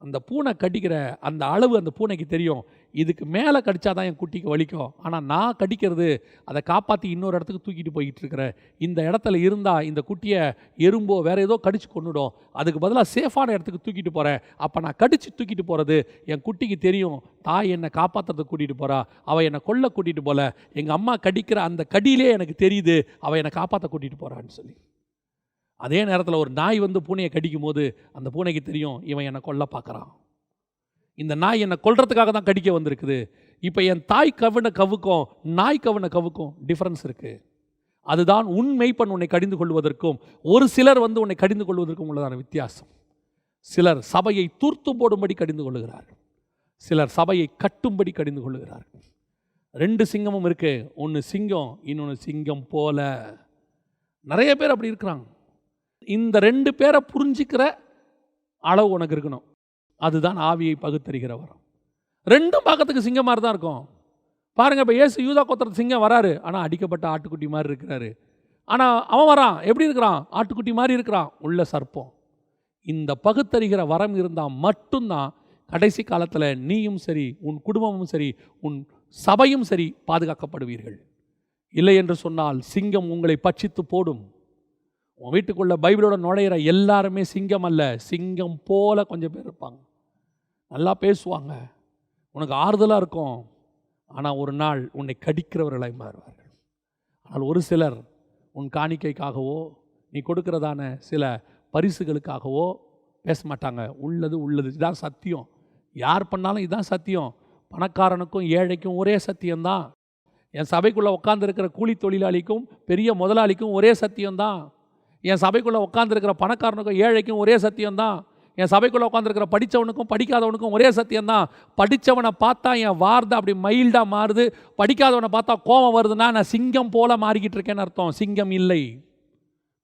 அந்த பூனை கடிக்கிற அந்த அளவு அந்த பூனைக்கு தெரியும், இதுக்கு மேலே கடித்தா தான் என் குட்டிக்கு வலிக்கும், ஆனால் நான் கடிக்கிறது அதை காப்பாற்றி இன்னொரு இடத்துக்கு தூக்கிட்டு போய்கிட்டு இருக்கிறேன், இந்த இடத்துல இருந்தால் இந்த குட்டியை எறும்போ வேறு ஏதோ கடிச்சு கொண்டுடும், அதுக்கு பதிலாக சேஃபான இடத்துக்கு தூக்கிட்டு போகிறேன். அப்போ நான் கடித்து தூக்கிட்டு போகிறது என் குட்டிக்கு தெரியும், தாய் என்னை காப்பாற்றுறதுக்கு கூட்டிகிட்டு போகிறா, அவள் என்னை கொல்ல கூட்டிகிட்டு போகல, எங்கள் அம்மா கடிக்கிற அந்த கடியிலே எனக்கு தெரியுது அவள் என்னை காப்பாற்ற கூட்டிகிட்டு போகிறான்னு சொல்லி. அதே நேரத்தில் ஒரு நாய் வந்து பூனையை கடிக்கும் போது அந்த பூனைக்கு தெரியும், இவன் என்னை கொல்ல பார்க்குறான், இந்த நாய் என்னை கொல்றதுக்காக தான் கடிக்க வந்திருக்குது. இப்போ என் தாய் கவுன கவுக்கும் நாய் கவுன கவுக்கும் டிஃப்ரென்ஸ் இருக்குது. அதுதான் உண்மைப்பன் உன்னை கடிந்து கொள்வதற்கும் ஒரு சிலர் வந்து உன்னை கடிந்து கொள்வதற்கும் உள்ளதான வித்தியாசம். சிலர் சபையை தூர்த்து போடும்படி கடிந்து கொள்ளுகிறார்கள், சிலர் சபையை கட்டும்படி கடிந்து கொள்ளுகிறார்கள். 2 சிங்கமும் இருக்கு, ஒன்று சிங்கம், இன்னொன்று சிங்கம் போல. நிறைய பேர் அப்படி இருக்கிறாங்க. இந்த 2 பேரை புரிஞ்சிக்கிற அளவு உனக்கு இருக்கணும். அதுதான் ஆவியை பகுத்தறிகிற வரம். 2ம் பார்க்கறதுக்கு சிங்கம் மாதிரி தான் இருக்கும். பாருங்கள், இப்போ இயேசு யூதா கோத்திரத்து சிங்கம் வராரு, ஆனால் அடிக்கப்பட்ட ஆட்டுக்குட்டி மாதிரி இருக்கிறாரு. ஆனால் அவன் வரான், எப்படி இருக்கிறான்? ஆட்டுக்குட்டி மாதிரி இருக்கிறான், உள்ள சர்ப்பம். இந்த பகுத்தறிகிற வரம் இருந்தால் மட்டும்தான் கடைசி காலத்தில் நீயும் சரி, உன் குடும்பமும் சரி, உன் சபையும் சரி பாதுகாக்கப்படுவீர்கள். இல்லை என்று சொன்னால் சிங்கம் உங்களை பட்சித்து போடும். உன் வீட்டுக்குள்ளே பைபிளோட நுழையிற எல்லாருமே சிங்கம் அல்ல, சிங்கம் போல கொஞ்சம் பேர் இருப்பாங்க, நல்லா பேசுவாங்க, உனக்கு ஆறுதலாக இருக்கும், ஆனால் ஒரு நாள் உன்னை கடிக்கிறவர்களாய் மாறுவார்கள். ஆனால் ஒரு சிலர் உன் காணிக்கைக்காகவோ நீ கொடுக்கிறதான சில பரிசுகளுக்காகவோ பேச மாட்டாங்க. உள்ளது உள்ளது, இதுதான் சத்தியம், யார் பண்ணாலும் இதுதான் சத்தியம். பணக்காரனுக்கும் ஏழைக்கும் ஒரே சத்தியம்தான். என் சபைக்குள்ளே உட்காந்துருக்கிற கூலி தொழிலாளிக்கும் பெரிய முதலாளிக்கும் ஒரே சத்தியம்தான். என் சபைக்குள்ளே உட்காந்துருக்கிற பணக்காரனுக்கும் ஏழைக்கும் ஒரே சத்தியம்தான். என் சபைக்குள்ளே உட்காந்துருக்கிற படித்தவனுக்கும் படிக்காதவனுக்கும் ஒரே சத்தியம்தான். படித்தவனை பார்த்தா என் வார்த்தை அப்படி மைல்டாக மாறுது, படிக்காதவனை பார்த்தா கோபம் வருதுன்னா நான் சிங்கம் போல மாறிக்கிட்டு இருக்கேன்னு அர்த்தம். சிங்கம் இல்லை,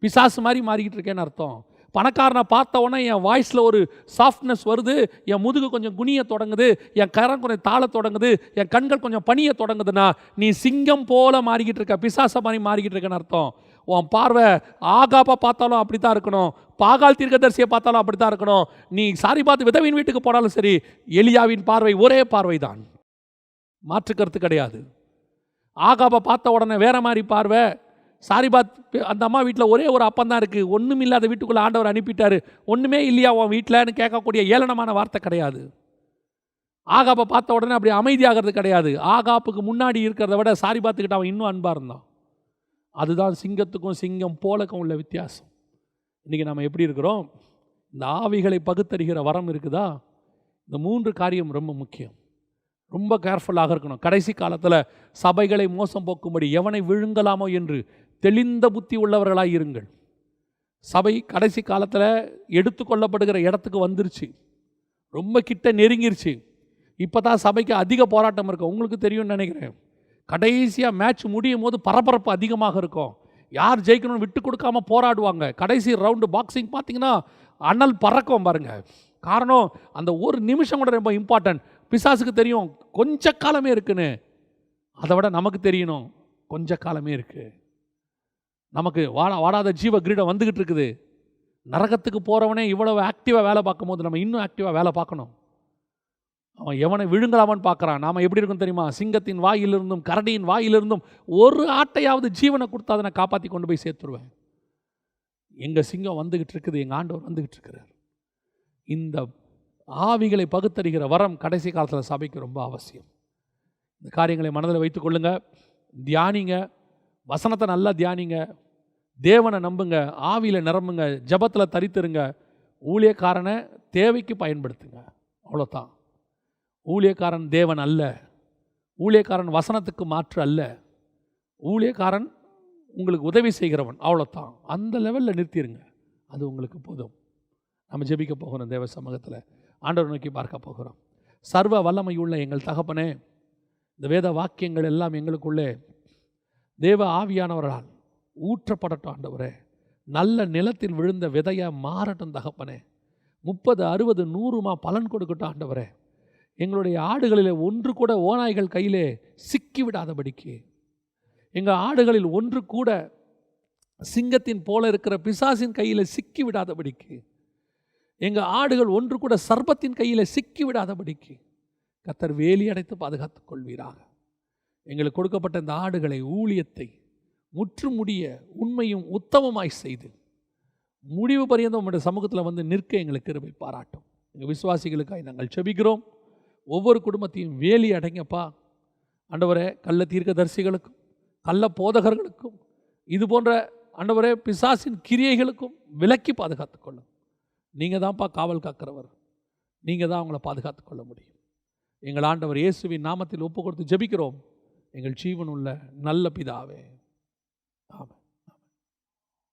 பிசாசு மாதிரி மாறிக்கிட்டு இருக்கேன்னு அர்த்தம். பணக்காரனை பார்த்த உடனே என் வாய்ஸில் ஒரு சாஃப்ட்னஸ் வருது, என் முதுகு கொஞ்சம் குனிய தொடங்குது, என் கரம் கொஞ்சம் தாழ தொடங்குது, என் கண்கள் கொஞ்சம் பணிய தொடங்குதுன்னா நீ சிங்கம் போல மாறிக்கிட்டு இருக்க, பிசாசை மாதிரி மாறிக்கிட்டு இருக்கேன்னு அர்த்தம். உன் பார்வை ஆகாப்பா பார்த்தாலும் அப்படி தான் இருக்கணும், பாகால் தீர்க்கதரிசியை பார்த்தாலும் அப்படி தான் இருக்கணும். நீ சாரிபாத் விதவின் வீட்டுக்கு போனாலும் சரி, எலியாவின் பார்வை ஒரே பார்வை தான், மாற்றுக்கருத்து கிடையாது. ஆகாப்பை பார்த்த உடனே வேற மாதிரி பார்வை. சாரிபாத் அந்த அம்மா வீட்டில் ஒரே ஒரு அப்பந்தான் இருக்குது, ஒன்றும் இல்லாத வீட்டுக்குள்ளே ஆண்டவர் அனுப்பிட்டார், ஒன்றுமே இல்லையா உன் வீட்டில்னு கேட்கக்கூடிய ஏளனமான வார்த்தை கிடையாது. ஆகாப்பை பார்த்த உடனே அப்படி அமைதியாகிறது கிடையாது. ஆகாப்புக்கு முன்னாடி இருக்கிறத விட சாரிபாத்துக்கிட்ட அவன் இன்னும் அன்பாக இருந்தான். அதுதான் சிங்கத்துக்கும் சிங்கம் போலக்கும் உள்ள வித்தியாசம். இன்றைக்கி நம்ம எப்படி இருக்கிறோம்? இந்த ஆவிகளை பகுத்தறிகிற வரம் இருக்குதா? இந்த 3 காரியம் ரொம்ப முக்கியம், ரொம்ப கேர்ஃபுல்லாக இருக்கணும். கடைசி காலத்தில் சபைகளை மோசம் போக்கும்படி எவனை விழுங்கலாமோ என்று தெளிந்த புத்தி உள்ளவர்களாக இருங்கள். சபை கடைசி காலத்தில் எடுத்துக்கொள்ளப்படுகிற இடத்துக்கு வந்துருச்சு, ரொம்ப கிட்ட நெருங்கிருச்சு. இப்போ தான் சபைக்கு அதிக போராட்டம் இருக்கும். உங்களுக்கு தெரியும்னு நினைக்கிறேன், கடைசியாக மேட்ச் முடியும் போது பரபரப்பு அதிகமாக இருக்கும். யார் ஜெயிக்கணும்னு விட்டு கொடுக்காம போராடுவாங்க. கடைசி ரவுண்டு பாக்ஸிங் பார்த்தீங்கன்னா அனல் பறக்கும் பாருங்கள். காரணம் அந்த ஒரு நிமிஷம் கூட ரொம்ப இம்பார்ட்டன்ட். பிசாசுக்கு தெரியும் கொஞ்ச காலமே இருக்குன்னு. அதை விட நமக்கு தெரியணும் கொஞ்ச காலமே இருக்குது. நமக்கு வாடாத ஜீவ கிரீடம் வந்துக்கிட்டு இருக்குது. நரகத்துக்கு போகிறவனே இவ்வளவு ஆக்டிவாக வேலை பார்க்கும் போது நம்ம இன்னும் ஆக்டிவாக வேலை பார்க்கணும். அவன் எவனை விழுங்கலாமான்னு பார்க்குறான். நாம் எப்படி இருக்கும் தெரியுமா? சிங்கத்தின் வாயிலிருந்தும் கரடியின் வாயிலிருந்தும் ஒரு ஆட்டையாவது ஜீவனை கொடுத்தா அதை நான் காப்பாற்றி கொண்டு போய் சேர்த்துருவேன். எங்கள் சிங்கம் வந்துக்கிட்டு இருக்குது, எங்கள் ஆண்டவர் வந்துக்கிட்டு இருக்கிறார். இந்த ஆவிகளை பகுத்தறிகிற வரம் கடைசி காலத்தில் சபைக்கு ரொம்ப அவசியம். இந்த காரியங்களை மனதில் வைத்து கொள்ளுங்க, தியானிங்க, வசனத்தை நல்லா தியானிங்க, தேவனை நம்புங்க, ஆவியில் நிரம்புங்க, ஜபத்தில் தரித்திருங்க, ஊழியக்காரனை தேவைக்கு பயன்படுத்துங்க. அவ்வளோதான். ஊழியக்காரன் தேவன் அல்ல, ஊழியக்காரன் வசனத்துக்கு மாற்று அல்ல, ஊழியக்காரன் உங்களுக்கு உதவி செய்கிறவன், அவ்வளோதான். அந்த லெவலில் நிறுத்திடுங்க, அது உங்களுக்கு போதும். நம்ம ஜெபிக்க போகிறோம் தேவ சமூகத்தில், ஆண்டவர் நோக்கி பார்க்க போகிறோம். சர்வ வல்லமையுள்ள எங்கள் தகப்பனே, இந்த வேத வாக்கியங்கள் எல்லாம் எங்களுக்குள்ளே தேவ ஆவியானவர்களால் ஊற்றப்படட்டும் ஆண்டவரே. நல்ல நிலத்தில் விழுந்த விதையாக மாறட்டும் தகப்பனே. 30, 60, 100 பலன் கொடுக்கட்டும் ஆண்டவரே. எங்களுடைய ஆடுகளில் ஒன்று கூட ஓநாய்கள் கையிலே சிக்கி விடாதபடிக்கு, எங்கள் ஆடுகளில் ஒன்று கூட சிங்கத்தின் போல இருக்கிற பிசாசின் கையில் சிக்கி விடாதபடிக்கு, எங்கள் ஆடுகள் ஒன்று கூட சர்ப்பத்தின் கையில் சிக்கி விடாதபடிக்கு கர்த்தர் வேலி அடைத்து பாதுகாத்துக் கொள்வீராக. எங்களுக்கு கொடுக்கப்பட்ட இந்த ஆடுகளை, ஊழியத்தை முற்றுமுடிய உண்மையும் உத்தமமாய் செய்து முடிவு பரியந்தம் உங்களுடைய சமூகத்தில் வந்து நிற்க எங்களுக்கு கிருபை பாராட்டும். எங்கள் விசுவாசிகளுக்காய் நாங்கள் செபிக்கிறோம். ஒவ்வொரு குடும்பத்தையும் வேலி அடைங்கப்பா ஆண்டவரே. கள்ள தீர்க்கதரிசிகளுக்கும் கள்ள போதகர்களுக்கும் இது போன்ற ஆண்டவரே பிசாசின் கிரியைகளுக்கும் விலக்கி பாதுகாத்து கொள்ளும். நீங்கள் தான்ப்பா காவல் காக்கிறவர், நீங்கள் தான் அவங்கள பாதுகாத்து கொள்ள முடியும். எங்கள் ஆண்டவர் இயேசுவின் நாமத்தில் ஒப்பு கொடுத்து ஜெபிக்கிறோம் எங்கள் ஜீவனுள்ள நல்ல பிதாவே. ஆமென்.